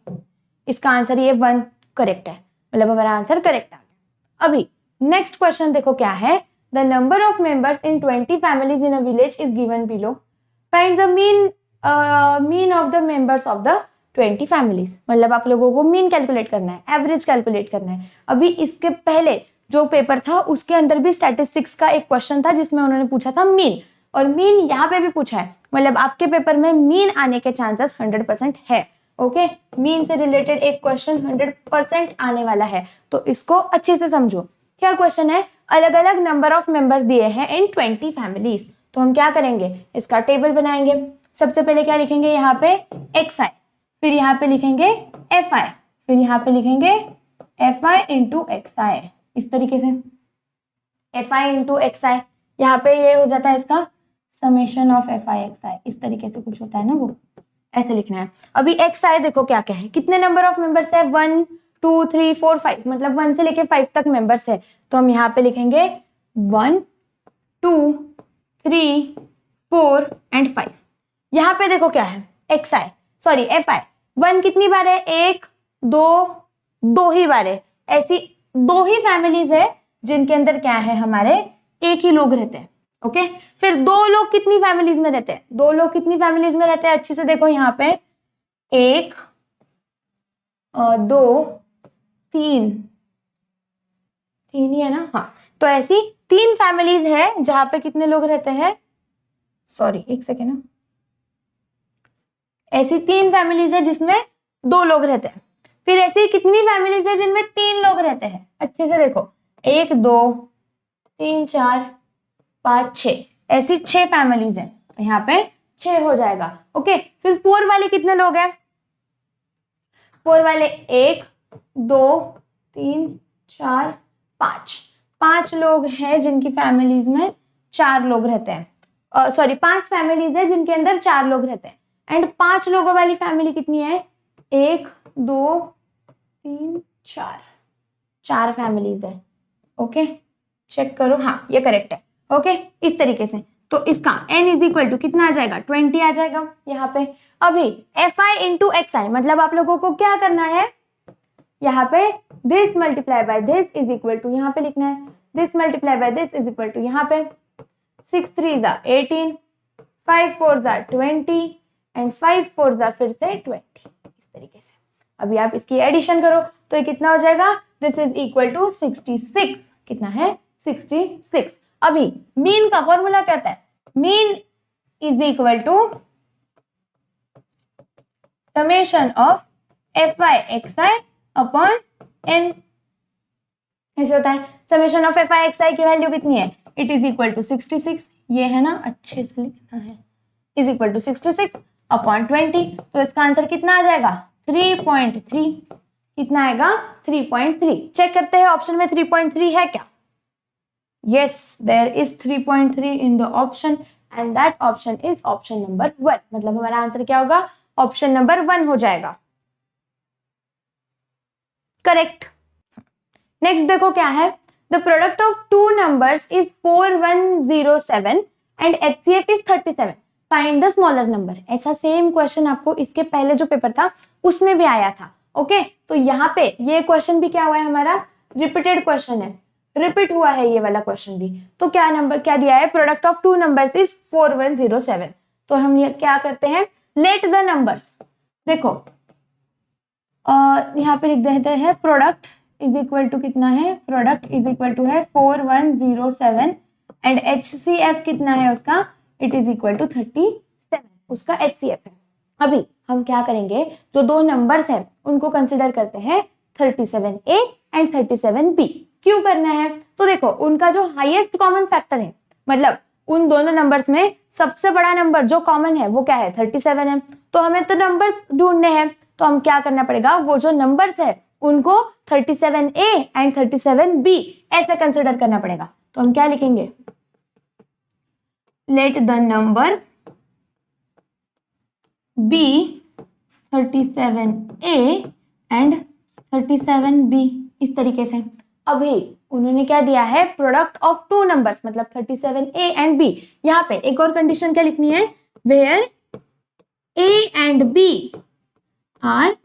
S1: इसका आंसर ये 1 करेक्ट है, मतलब हमारा आंसर करेक्ट आ गया। अभी नेक्स्ट क्वेश्चन देखो क्या है, the number of members in 20 families in a village is given below, find the mean of the members of the 20 families. मतलब आप लोगों को मीन कैलकुलेट करना है, एवरेज कैलकुलेट करना है। अभी इसके पहले जो पेपर था उसके अंदर भी स्टैटिस्टिक्स का एक क्वेश्चन था जिसमें उन्होंने पूछा था मीन, और मीन यहाँ पे भी पूछा है, मतलब आपके पेपर में मीन आने के चांसेस 100% है। ओके, मीन से रिलेटेड एक क्वेश्चन 100% आने वाला है, तो इसको अच्छे से समझो। क्या क्वेश्चन है, अलग अलग नंबर ऑफ मेंबर्स दिए हैं इन 20 फैमिलीज। तो हम क्या करेंगे, इसका टेबल बनाएंगे। सबसे पहले क्या लिखेंगे, यहाँ पे xi, फिर यहाँ पे लिखेंगे fi, फिर यहाँ पे लिखेंगे fi इंटू xi। इस तरीके से fi इंटू xi, यहाँ पे ये हो जाता है इसका समेशन ऑफ fi xi, इस तरीके से कुछ होता है ना, वो ऐसे लिखना है। अभी xi देखो क्या क्या है, कितने नंबर ऑफ मेंबर्स है, 1 2 3 4 5, मतलब 1 से लेके 5 तक मेंबर्स है। तो हम यहाँ पे लिखेंगे 1 2 3 4 एंड 5। यहाँ पे देखो क्या है, xi सॉरी fi, 1 कितनी बार है, 1 2 2 ही बार है। ऐसी 2 ही फैमिलीज है जिनके अंदर क्या है, हमारे एक ही लोग रहते हैं। ओके, फिर 2 लोग कितनी फैमिलीज में रहते हैं, 2 लोग कितनी फैमिलीज में रहते हैं, अच्छे से देखो यहाँ पे 1 2 3 3 ही है ना, हाँ। तो ऐसी 3 फैमिलीज है जहां पे कितने लोग रहते हैं, सॉरी एक सेकेंड ना, ऐसी 3 फैमिलीज है जिसमें 2 लोग रहते हैं। फिर ऐसी कितनी फैमिलीज है जिनमें 3 लोग रहते हैं, अच्छे से देखो 1 2 3 4 5 6, ऐसी 6 फैमिलीज हैं, यहाँ पे 6 हो जाएगा। ओके, फिर 4 वाले कितने लोग हैं, 4 वाले 1 2 3 4 5, 5 लोग हैं जिनकी फैमिलीज में 4 लोग रहते हैं, सॉरी 5 फैमिलीज है जिनके अंदर 4 लोग रहते हैं, एंड 5 लोगों वाली फैमिली कितनी है, 1 2 3 4, 4 फैमिलीज है। ओके चेक करो, हाँ ये करेक्ट है। ओके इस तरीके से, तो इसका n इज इक्वल टू कितना आ जाएगा, 20 आ जाएगा यहाँ पे। अभी fi इंटू एक्स आई, मतलब आप लोगों को क्या करना है, यहाँ पे this multiply by this is equal to यहाँ पे लिखना है, this multiply by this is equal to यहाँ पे 6 3 ज़ा 18, 5 4 ज़ा 20 एंड 5 4 ज़ा फिर से 20, इस तरीके से। अभी आप इसकी एडिशन करो तो ये कितना हो जाएगा, दिस इज इक्वल टू 66, कितना है 66। अभी मीन का फॉर्मूला कहता है, mean is equal to summation of fi xi upon n, ऐसे होता है। समेशन ऑफ fi xi की वैल्यू कितनी है, इट इज इक्वल टू 66, ये है ना, अच्छे से लिखना है, इज इक्वल टू 66 अपॉन 20, तो इसका आंसर कितना आ जाएगा 3.3, कितना आएगा 3.3। चेक करते हैं ऑप्शन में 3.3 है क्या, yes there is 3.3 in the option and that option is option number 1, मतलब हमारा आंसर क्या होगा, ऑप्शन नंबर 1 हो जाएगा, करेक्ट। नेक्स्ट देखो क्या है, the product of two numbers is 4107 and HCF is 37, find the smaller number. ऐसा सेम क्वेश्चन आपको इसके पहले जो पेपर था उसमें भी आया था। ओके तो यहाँ पे ये क्वेश्चन भी क्या हुआ है, हमारा रिपीटेड क्वेश्चन है, रिपीट हुआ है ये वाला क्वेश्चन भी। तो क्या नंबर क्या दिया है, product of two numbers is 4107, तो हम ये क्या करते हैं, लेट द नंबर्स, देखो यहाँ पे लिख देते हैं प्रोडक्ट इज इक्वल टू कितना है, प्रोडक्ट इज इक्वल टू है 4107 एंड HCF कितना है उसका, इट इज इक्वल टू 37, उसका HCF है। अभी हम क्या करेंगे, जो दो नंबर्स हैं उनको कंसिडर करते हैं 37A एंड 37B। क्यों करना है, तो देखो उनका जो हाईएस्ट कॉमन फैक्टर है, मतलब उन दोनों नंबर्स में सबसे बड़ा नंबर जो कॉमन है वो क्या है, 37 है। तो हमें तो नंबर्स ढूंढने हैं, तो हम क्या करना पड़ेगा, वो जो नंबर्स है उनको 37A एंड 37B ऐसे कंसिडर करना पड़ेगा। तो हम क्या लिखेंगे, let the number be 37A and 37B, इस तरीके से। अभी उन्होंने क्या दिया है, प्रोडक्ट ऑफ टू नंबर्स, मतलब 37A एंड B। यहाँ पे एक और कंडीशन क्या लिखनी है, where A and B are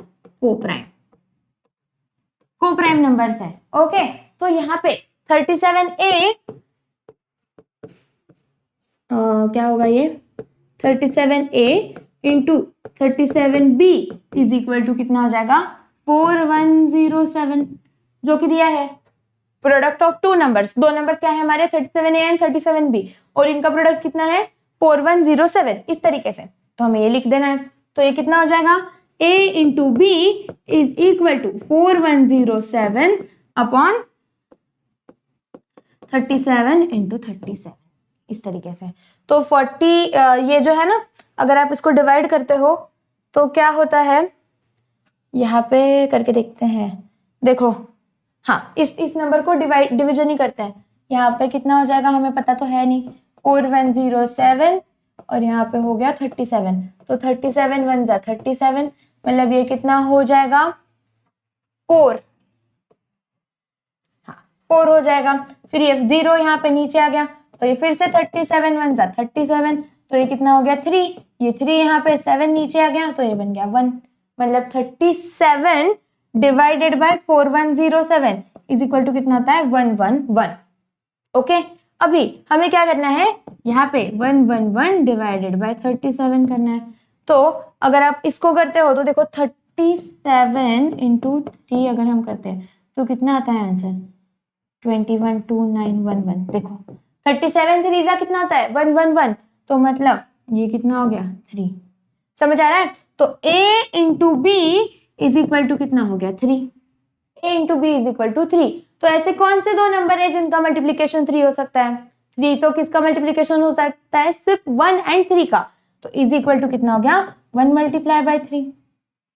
S1: coprime numbers है। ओके तो यहाँ पे 37A क्या होगा, ये 37A into 37B is equal to कितना हो जाएगा 4107, जो कि दिया है प्रोडक्ट ऑफ टू नंबर्स। दो नंबर क्या है हमारे, 37A एंड 37B, और इनका प्रोडक्ट कितना है 4107, इस तरीके से। तो हमें ये लिख देना है, तो ये कितना हो जाएगा, A into B is equal to 4107 upon 37 into 37, इस तरीके से। तो 40 ये जो है ना, अगर आप इसको डिवाइड करते हो तो क्या होता है, यहाँ पे करके देखते हैं, देखो हाँ इस नंबर को डिवीजन ही करते हैं। यहाँ पे कितना हो जाएगा हमें पता तो है नहीं, 4107 और यहाँ पे हो गया 37, तो 37 1 जा 37, मतलब ये कितना हो जाएगा 4, हाँ 4 हो जाएगा। फिर ये 0 यहाँ पे नीचे आ गया, तो ये फिर से 37 1 जा 37, तो ये कितना हो गया 3, ये 3 यहाँ पे 7 नीचे आ गया, तो ये बन गया 1, मतलब 37 divided by 4107 is equal to कितना होता है 111। ओके अभी हमें क्या करना है, यहाँ पे 111 डिवाइडेड बाय 37 करना है। तो अगर आप इसको करते हो तो देखो 37 इंटू 3 अगर हम करते हैं तो कितना आता है आंसर 212911। देखो 37 3 जा कितना होता है 111, तो मतलब ये कितना हो गया 3, समझ आ रहा है। तो A into B is equal to कितना हो गया 3, A into B is equal to 3। तो ऐसे कौन से दो नंबर है जिनका मल्टीप्लीकेशन 3 हो सकता है, 3 तो किसका मल्टीप्लीकेशन हो सकता है, सिर्फ 1 एंड 3 का। तो इज इक्वल टू कितना हो गया 1 मल्टीप्लाई बाय 3,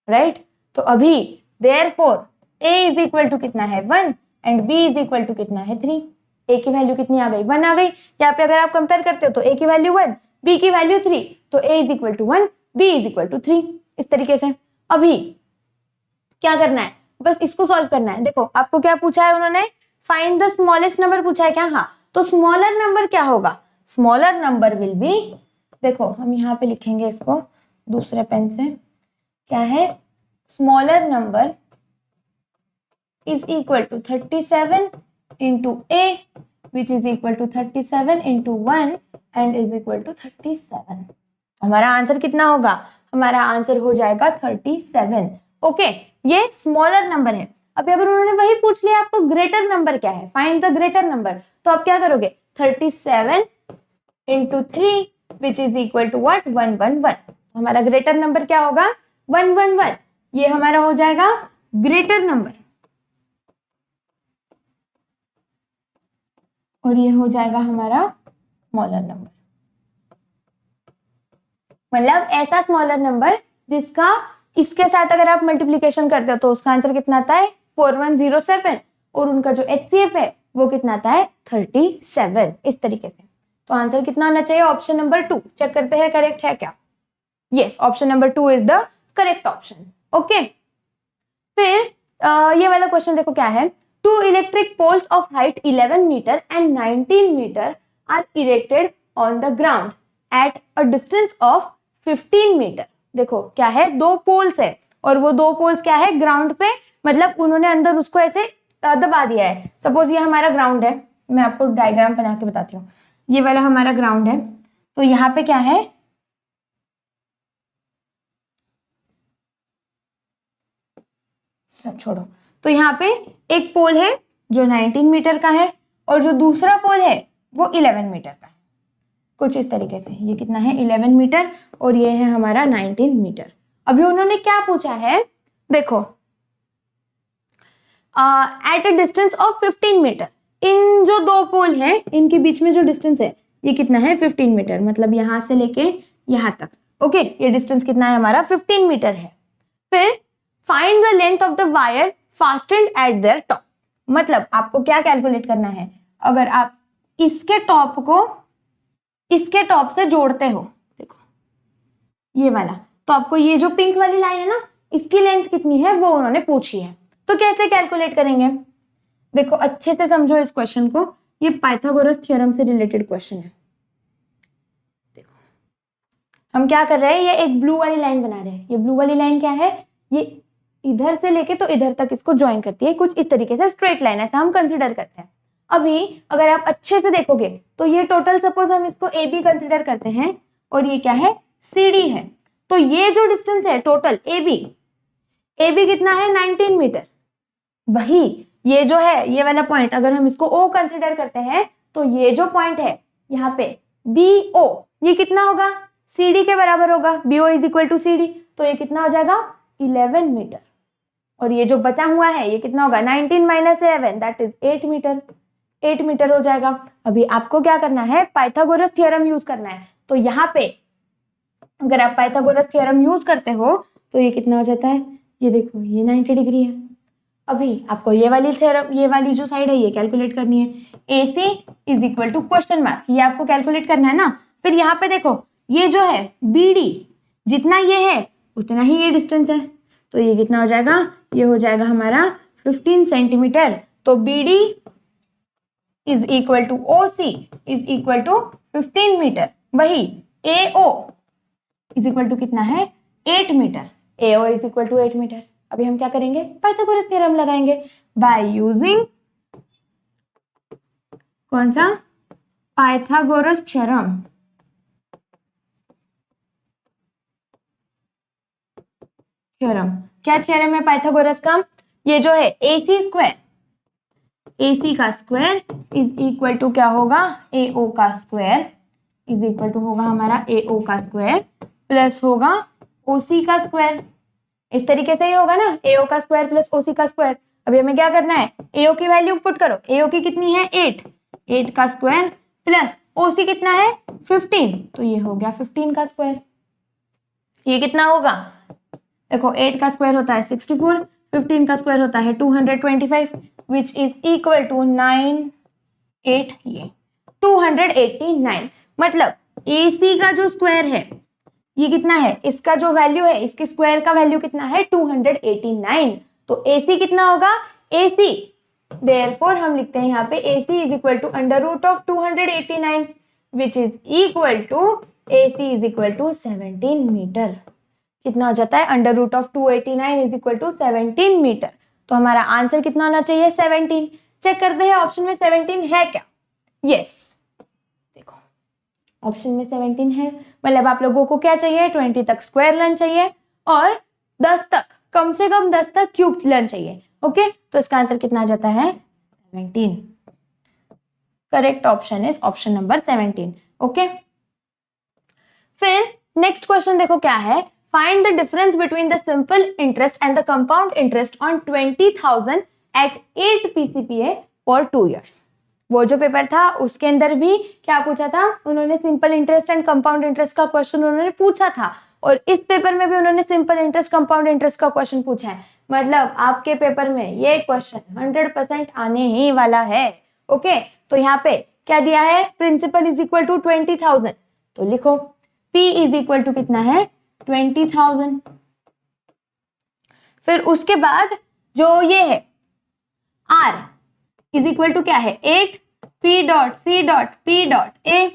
S1: राइट। तो अभी therefore a is equal to कितना है 1 and b is equal to कितना है 3। a की वैल्यू कितनी आ गई 1 आ गई। यहाँ पे अगर आप कंपेयर करते हो तो a की वैल्यू 1 b की वैल्यू 3, तो a is equal to 1 b is equal to 3। इस तरीके से अभी क्या करना है, बस इसको सॉल्व करना है। देखो आपको क्या पूछा है उन्होंने, फाइंड द स्मॉलेस्ट नंबर पूछा है क्या? हाँ, तो स्मॉलर नंबर क्या होगा? स्मॉलर नंबर विल बी, देखो हम यहाँ पे लिखेंगे इसको दूसरे पेन से, क्या है, smaller number is equal to 37 into a which is equal to 37 into 1 and is equal to 37। हमारा आंसर कितना होगा? हमारा आंसर हो जाएगा 37। ओके, ये स्मॉलर नंबर है। अभी अगर उन्होंने वही पूछ लिया आपको ग्रेटर नंबर क्या है, फाइंड द ग्रेटर नंबर, तो आप क्या करोगे 37 into 3 which is equal to what 111। हमारा ग्रेटर नंबर क्या होगा 111। ये हमारा हो जाएगा ग्रेटर नंबर और ये हो जाएगा हमारा स्मॉलर नंबर। मतलब ऐसा स्मॉलर नंबर जिसका इसके साथ अगर आप मल्टीप्लीकेशन करते हो तो उसका आंसर कितना आता है 4107 और उनका जो HCF है वो कितना आता है 37। इस तरीके से तो आंसर कितना आना चाहिए? Option number 2। चेक करते हैं करेक्ट है क्या? Yes, option number 2 is the correct option. Okay, फिर ये वाला क्वेश्चन देखो क्या है, 2 electric poles of height 11 metre and 19 metre are erected on the ground at a distance of 15 metre. देखो क्या है, 2 पोल्स है और वो 2 पोल्स क्या है ग्राउंड पे, मतलब उन्होंने अंदर उसको ऐसे दबा दिया है। सपोज ये हमारा ग्राउंड है, मैं आपको डायग्राम बना के बताती हूँ। ये वाला हमारा ग्राउंड है, तो यहाँ पे क्या है, सब छोड़ो, तो यहाँ पे एक पोल है जो 19 मीटर का है और जो दूसरा पोल है वो 11 मीटर का है। कुछ इस तरीके से, ये कितना है 11 मीटर और ये है हमारा 19 मीटर। अभी उन्होंने क्या पूछा है, देखो at a distance of 15 metre. इन जो 2 पोल हैं इनके बीच में जो डिस्टेंस है ये कितना है 15 मीटर, मतलब यहां से लेके यहां तक। ओके, ये डिस्टेंस कितना है हमारा 15 मीटर है। फिर find the length of the wire fastened eight there top. मतलब आपको क्या कैलकुलेट करना है, अगर आप इसके टॉप को इसके टॉप से जोड़ते हो, देखो ये वाला, तो आपको ये जो पिंक वाली लाइन है ना, इसकी लेंथ कितनी है वो उन्होंने पूछी है। तो कैसे कैलकुलेट करेंगे, देखो अच्छे से समझो इस क्वेश्चन को, ये पाइथागोरस थ्योरम से रिलेटेड क्वेश्चन है। देखो हम क्या कर रहे हैं, ये एक ब्लू वाली लाइन बना रहे हैं। ये ब्लू वाली लाइन क्या है, ये इधर से लेके तो इधर तक इसको ज्वाइन करती है, कुछ इस तरीके से स्ट्रेट लाइन, ऐसा हम कंसिडर करते हैं। अभी अगर आप अच्छे से देखोगे तो ये टोटल, सपोज हम इसको ए बी कंसिडर करते हैं और ये क्या है सी डी है, तो ये जो डिस्टेंस है टोटल ए बी कितना है 19 मीटर। वही ये जो है ये वाला पॉइंट अगर हम इसको ओ कंसिडर करते हैं तो ये जो पॉइंट है यहाँ पे बी ओ, ये कितना होगा सी डी के बराबर होगा, B O is equal to C D, तो ये कितना हो जाएगा 11 मीटर। और ये जो बचा हुआ है ये कितना होगा 19 minus 11 that is 8 metre, 8 metre हो जाएगा। अभी आपको क्या करना है, पाइथागोरस थ्योरम यूज करना है। तो यहाँ पे अगर आप पाइथागोरस थ्योरम यूज करते हो तो ये कितना हो जाता है, ये देखो ये 90 डिग्री है। अभी आपको ये वाली थ्योरम, ये वाली जो साइड है ये कैलकुलेट करनी है। AC is equal to question mark, ये आपको कैलकुलेट करना है ना। फिर यहाँ पे देखो ये जो है BD, जितना ये है उतना ही ये डिस्टेंस है, तो ये कितना हो जाएगा, ये हो जाएगा हमारा 15 सेंटीमीटर। तो BD is equal to OC is equal to 15 metre. वही AO इज इक्वल टू कितना है 8 metre, AO is equal to 8 metre. अभी हम क्या करेंगे, पाइथागोरस थ्योरम लगाएंगे बाय यूजिंग कौन सा, पाइथागोरस थ्योरम। क्या थ्योरम है पाइथागोरस का, ये जो है AC का स्क्वायर इज इक्वल टू क्या होगा AO का स्क्वायर इज इक्वल टू होगा हमारा AO का स्क्वायर प्लस होगा OC का स्क्वायर। इस तरीके से ही होगा ना, AO का स्क्वायर प्लस OC का स्क्वायर। अभी हमें क्या करना है, AO की वैल्यू पुट करो, AO की कितनी है 8 का स्क्वायर प्लस OC कितना है 15, तो ये हो गया 15 का स्क्वायर। ये कितना होगा, देखो 8 का स्क्वायर होता है 64, 15 का स्क्वायर होता है 225, विच इज इक्वल टू 9 8 ये 289। मतलब AC का जो स्क्वायर है ये कितना है, इसका जो वैल्यू है, इसके स्क्वायर का वैल्यू कितना है 289। तो AC कितना होगा, AC देयरफॉर हम लिखते हैं यहाँ पे AC is equal to under root of 289 which is equal to AC is equal to 17 metre. कितना हो जाता है, under root of 289 is equal to 17 metre. तो हमारा आंसर कितना होना चाहिए, 17। चेक करते हैं ऑप्शन में 17 है क्या। यस, देखो ऑप्शन में 17 है, मतलब आप लोगों को क्या चाहिए, 20 तक स्क्वायर लेना चाहिए और 10 तक, कम से कम 10 तक क्यूब लेना चाहिए। ओके, तो इसका आंसर कितना आ जाता है, 17। Correct option is option number 17। Okay, फिर नेक्स्ट क्वेश्चन देखो क्या है, find the difference between the simple interest and the compound interest on 20,000 at 8 PCPA for 2 years। वो जो पेपर था उसके अंदर भी क्या पूछा था उन्होंने, simple interest and compound interest का क्वेश्चन उन्होंने पूछा था, और इस पेपर में भी उन्होंने सिंपल इंटरेस्ट कंपाउंड इंटरेस्ट का क्वेश्चन पूछा है। मतलब आपके पेपर में ये क्वेश्चन 100% आने ही वाला है। ओके, तो यहाँ पे क्या दिया है, प्रिंसिपल इज इक्वल टू 20,000, तो लिखो P इज इक्वल टू कितना है 20,000। फिर उसके बाद जो ये है R इज इक्वल टू क्या है 8 P dot C dot P dot A,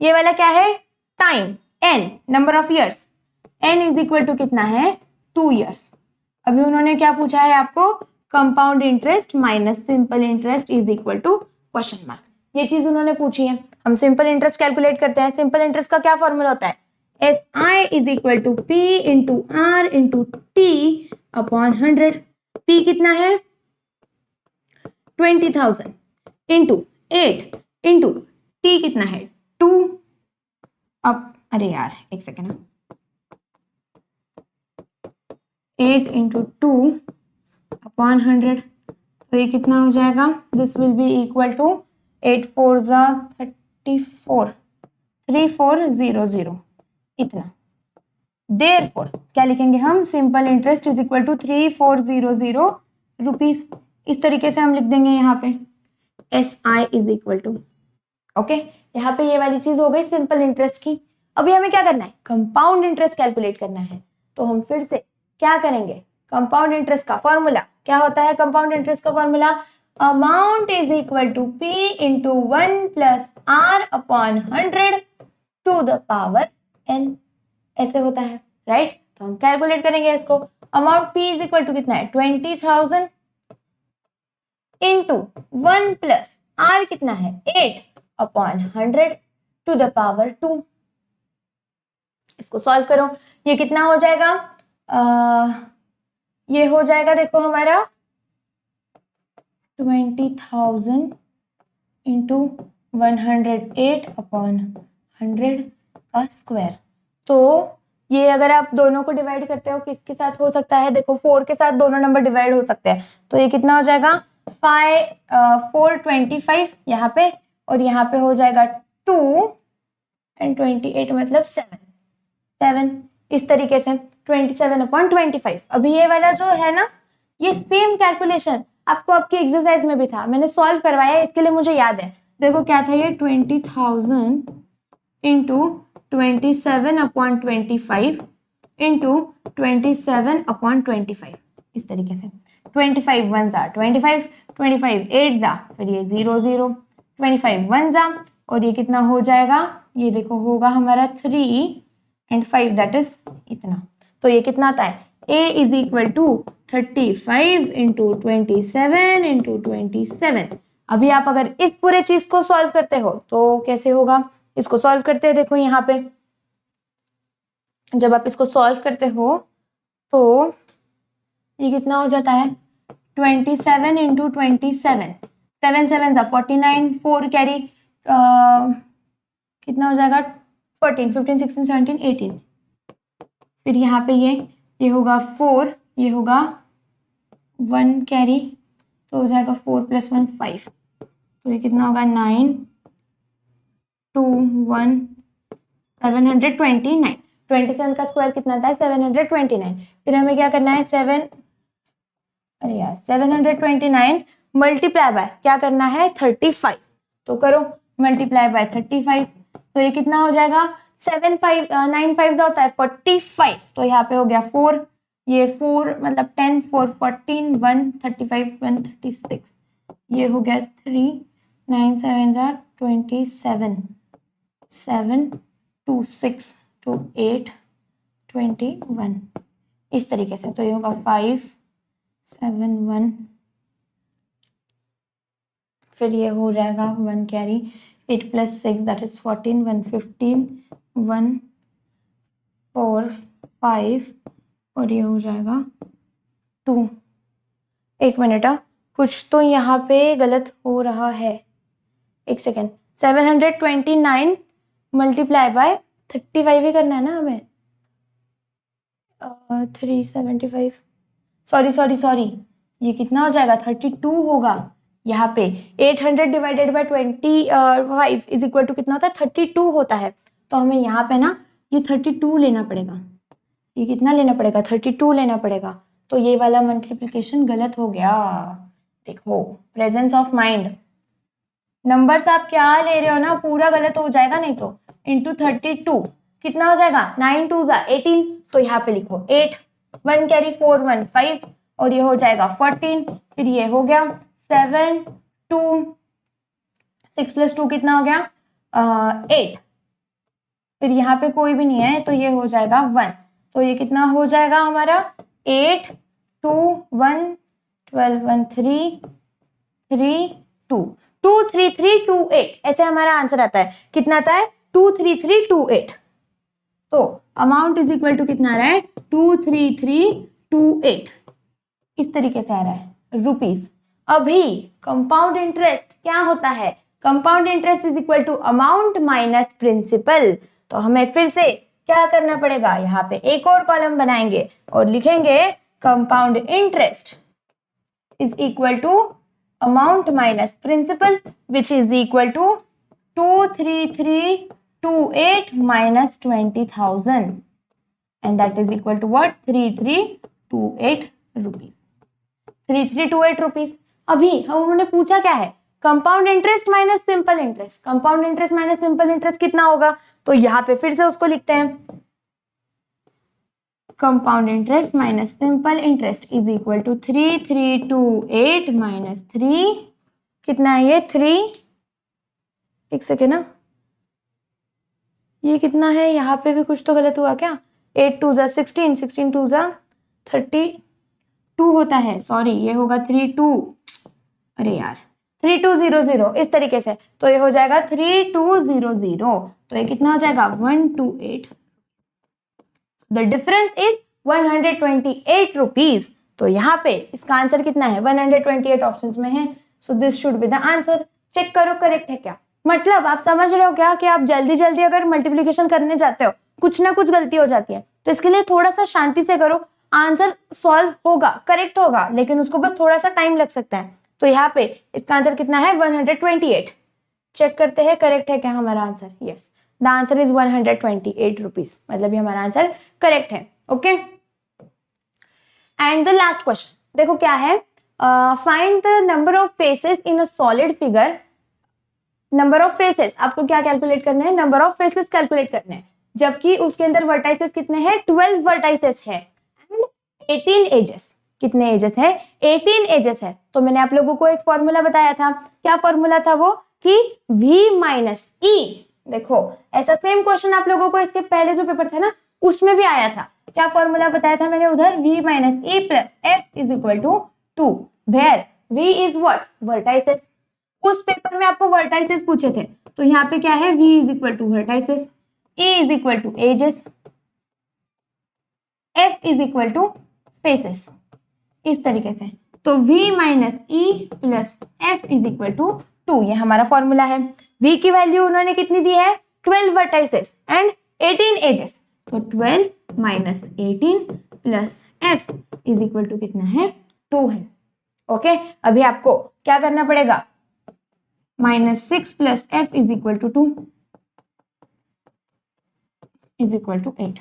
S1: ये वाला क्या है time N, number of years, N is equal to कितना है 2 years। अभी उन्होंने क्या पूछा है आपको, compound interest minus simple interest is equal to question mark, ये चीज उन्होंने पूछी है। हम सिंपल इंटरेस्ट कैलकुलेट करते हैं, सिंपल इंटरेस्ट का क्या फॉर्मूला होता है, SI is equal to P into R into T upon 100। P कितना है 20,000 इंटू 8 इंटू T कितना है 2। अब अरे यार एक सेकेंड, 8 इंटू 2 अपॉन 100, तो ये कितना हो जाएगा, this will be equal to 8 4 जा 34 3400 इतना। देयरफॉर क्या लिखेंगे हम, simple interest is equal to 3400 rupees, इस तरीके से हम लिख देंगे यहाँ पे SI is equal to. Okay, यहाँ पे ये वाली चीज हो गई सिंपल इंटरेस्ट की। अभी हमें क्या करना है, कंपाउंड इंटरेस्ट कैलकुलेट करना है। तो हम फिर से क्या करेंगे, कंपाउंड इंटरेस्ट का फॉर्मूला क्या होता है, कंपाउंड इंटरेस्ट का formula amount is equal to P into 1 plus R upon 100 to the power N, ऐसे होता है राइट। तो हम कैलकुलेट करेंगे इसको, amount P is equal to कितना है 20,000 इंटू 1 प्लस R कितना है 8 अपॉन 100 टू द पावर 2। इसको सॉल्व करो, ये कितना हो जाएगा, ये हो जाएगा देखो हमारा 20,000 इंटू 108 अपॉन 100 का स्क्वायर। तो ये अगर आप दोनों को डिवाइड करते हो किसके साथ हो सकता है, देखो 4 के साथ दोनों नंबर डिवाइड हो सकते हैं, तो ये कितना हो जाएगा 425 यहाँ पे, और यहाँ पे हो जाएगा 2 एंड 28 मतलब 7 इस तरीके से 27 अपॉन 25। अभी ये वाला जो है ना, ये सेम कैलकुलेशन आपको आपके एक्सरसाइज में भी था, मैंने सॉल्व करवाया इसके लिए मुझे याद है। देखो क्या था ये 20,000 इंटू 27 अपॉन 25 इंटू 27 अपॉन 25, इस तरीके से 25 1 जा 25, 25 8 जा, फिर ये 0 0, 25 1 जा, और ये कितना हो जाएगा, ये देखो होगा हमारा 3 एंड 5 दैट इज इतना। तो ये कितना आता है, A is equal to 35 into 27 into 27। अभी आप अगर इस पूरे चीज को सॉल्व करते हो तो कैसे होगा, इसको सॉल्व करते हैं, देखो यहाँ पे जब आप इसको सॉल्व करते हो तो ये कितना हो जाता है 27 इंटू 27, 7 7 जा 49, 4 कैरी कितना हो जाएगा 14 15 16 17 18, फिर यहाँ पे ये होगा 4, ये होगा 1 कैरी, तो हो जाएगा 4 प्लस 1 5, तो ये कितना होगा 9 2 1 729। 27 का स्क्वायर कितना था 729। फिर हमें क्या करना है 729 मल्टीप्लाई बाय क्या करना है 35। तो करो मल्टीप्लाई बाय 35, तो ये कितना हो जाएगा 9 5 होता है 45। तो यहाँ पे हो गया 4, ये 4 मतलब 10 4 14 1 35 1 36, ये हो गया 3 9 7 27 7 2 6 2 8 21 इस तरीके से। तो ये होगा 5 7 1, फिर ये हो जाएगा 1 कैरी 8 + 6 दैट इज 14 1 15 1 4 5 और ये हो जाएगा 2। एक मिनट, कुछ तो यहाँ पे गलत हो रहा है, एक सेकेंड। 729 मल्टीप्लाई बाय 35 ही करना है ना हमें। 375 सॉरी ये कितना हो जाएगा 32 होगा यहाँ पे। 800 divided by 25 is equal to कितना होता है 32 होता है। तो हमें यहाँ पे ना ये 32 लेना पड़ेगा। ये कितना लेना पड़ेगा 32 लेना पड़ेगा। तो ये वाला मल्टीप्लिकेशन गलत हो गया। देखो प्रेजेंस ऑफ माइंड, नंबर्स आप क्या ले रहे हो ना पूरा गलत हो जाएगा नहीं तो। इंटू 32 कितना हो जाएगा 9 2 18। तो यहाँ पे लिखो 8 1 कैरी 4 1 5 और ये हो जाएगा 14। फिर ये हो गया 7 2 6 + 2 कितना हो गया 8। फिर यहाँ पे कोई भी नहीं है तो ये हो जाएगा 1। तो ये कितना हो जाएगा हमारा 8 2 1 12 1 3 3 2 2 3 3 2 8 ऐसे हमारा आंसर आता है। कितना आता है 2 3 3 2 8। तो अमाउंट इज इक्वल टू कितना आ रहा है 2 3 3 2 8 इस तरीके से आ रहा है रुपीस। अभी कंपाउंड इंटरेस्ट क्या होता है, compound interest is equal to amount minus principal. तो हमें फिर से क्या करना पड़ेगा, यहाँ पे एक और कॉलम बनाएंगे और लिखेंगे compound interest is equal to amount minus principal which is equal to 23328 minus 20,000 and that is equal to what 3328 rupees 3328 rupees। अभी हम उन्होंने पूछा क्या है compound interest minus simple interest. Compound interest minus simple interest कितना होगा, तो यहाँ पे फिर से उसको लिखते हैं compound interest minus simple interest is equal to 3328 minus 3 कितना है ये 3, एक सेकेंड ना ये कितना है, यहाँ पे भी कुछ तो गलत हुआ क्या। 8 2 16 16 2 32 होता है, सॉरी ये होगा 32, अरे यार 3200 इस तरीके से। तो ये हो जाएगा 3200। तो ये कितना हो जाएगा 128। The difference is 128 rupees. तो यहाँ पे इसका आंसर कितना है 128 ऑप्शंस में है। So this should be the answer. Check करो करेक्ट है क्या। मतलब आप समझ रहे हो क्या कि आप जल्दी जल्दी अगर मल्टीप्लिकेशन करने जाते हो कुछ ना कुछ गलती हो जाती है, तो इसके लिए थोड़ा सा शांति से करो, आंसर सॉल्व होगा करेक्ट होगा, लेकिन उसको बस थोड़ा सा टाइम लग सकता है। तो यहाँ पे इसका आंसर कितना है 128। चेक करते हैं करेक्ट है क्या हमारा answer. Yes the answer is 128 rupees, मतलब ये हमारा आंसर करेक्ट है। Okay and the last question देखो क्या है, find the number of faces in a solid figure. Number of faces आपको क्या कैलकुलेट करना है, नंबर ऑफ फेसेस कैलकुलेट करने हैं, जबकि उसके अंदर वर्टाइसेस कितने हैं 12 वर्टाइसेस है एंड 18 एजेस। कितने एजेस है 18 एजेस है। तो मैंने आप लोगों को एक फॉर्मूला बताया था, क्या फॉर्मूला था वो कि v माइनस ई। देखो ऐसा सेम क्वेश्चन आप लोगों को इसके पहले जो पेपर था ना उसमें भी आया था। क्या फॉर्मूला बताया था मैंने उधर v minus E plus F is equal to 2 where v is what vertices. उस पेपर में आपको वर्टाइसेस पूछे थे, तो यहाँ पे क्या है v is equal to vertices, e is equal to edges, f is equal to faces इस तरीके से। तो v minus E plus F is equal to 2 ये हमारा फॉर्मूला है। v की वैल्यू उन्होंने कितनी दी है 12 वर्टाइसेस एंड 18 एजेस। तो 12 minus 18 plus f is equal to कितना है 2 है। ओके अभी आपको क्या करना पड़ेगा -6 plus f is equal to 2 is equal to 8।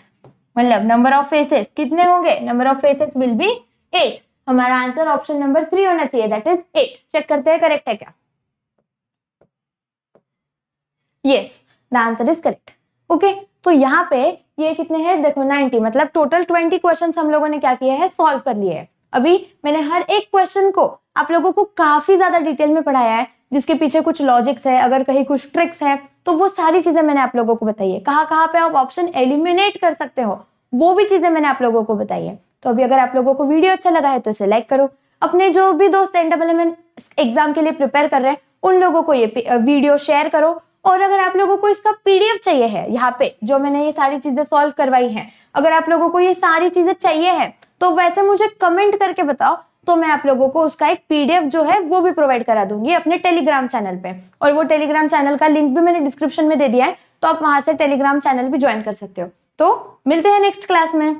S1: मतलब नंबर ऑफ फेसेस कितने होंगे, number of faces will be 8। हमारा आंसर ऑप्शन नंबर 3 होना चाहिए, दैट इज 8। चेक करते हैं करेक्ट है क्या। Yes, the answer is correct. Okay, तो यहाँ पे ये कितने हैं देखो 90, मतलब टोटल 20 क्वेश्चंस हम लोगों ने क्या किया है, सॉल्व कर लिए है। अभी मैंने हर एक क्वेश्चन को आप लोगों को काफी ज्यादा डिटेल में पढ़ाया है, जिसके पीछे कुछ लॉजिक्स है, अगर कहीं कुछ ट्रिक्स है तो वो सारी चीजें मैंने आप लोगों को बताई है। कहाँ पे आप ऑप्शन एलिमिनेट कर सकते हो वो भी चीजें मैंने आप लोगों को बताई है। तो अभी अगर आप लोगों को वीडियो अच्छा लगा है तो इसे लाइक करो, अपने जो भी दोस्त NAAM एग्जाम के लिए प्रिपेयर कर रहे हैं उन लोगों को ये वीडियो शेयर करो। और अगर आप लोगों को इसका PDF चाहिए है, यहाँ पे जो मैंने ये सारी चीजें सॉल्व करवाई हैं, अगर आप लोगों को ये सारी चीजें चाहिए है तो वैसे मुझे कमेंट करके बताओ, तो मैं आप लोगों को उसका एक PDF जो है वो भी प्रोवाइड करा दूंगी अपने टेलीग्राम चैनल पे। और वो टेलीग्राम चैनल का लिंक भी मैंने डिस्क्रिप्शन में दे दिया है, तो आप वहां से टेलीग्राम चैनल भी ज्वाइन कर सकते हो। तो मिलते हैं नेक्स्ट क्लास में।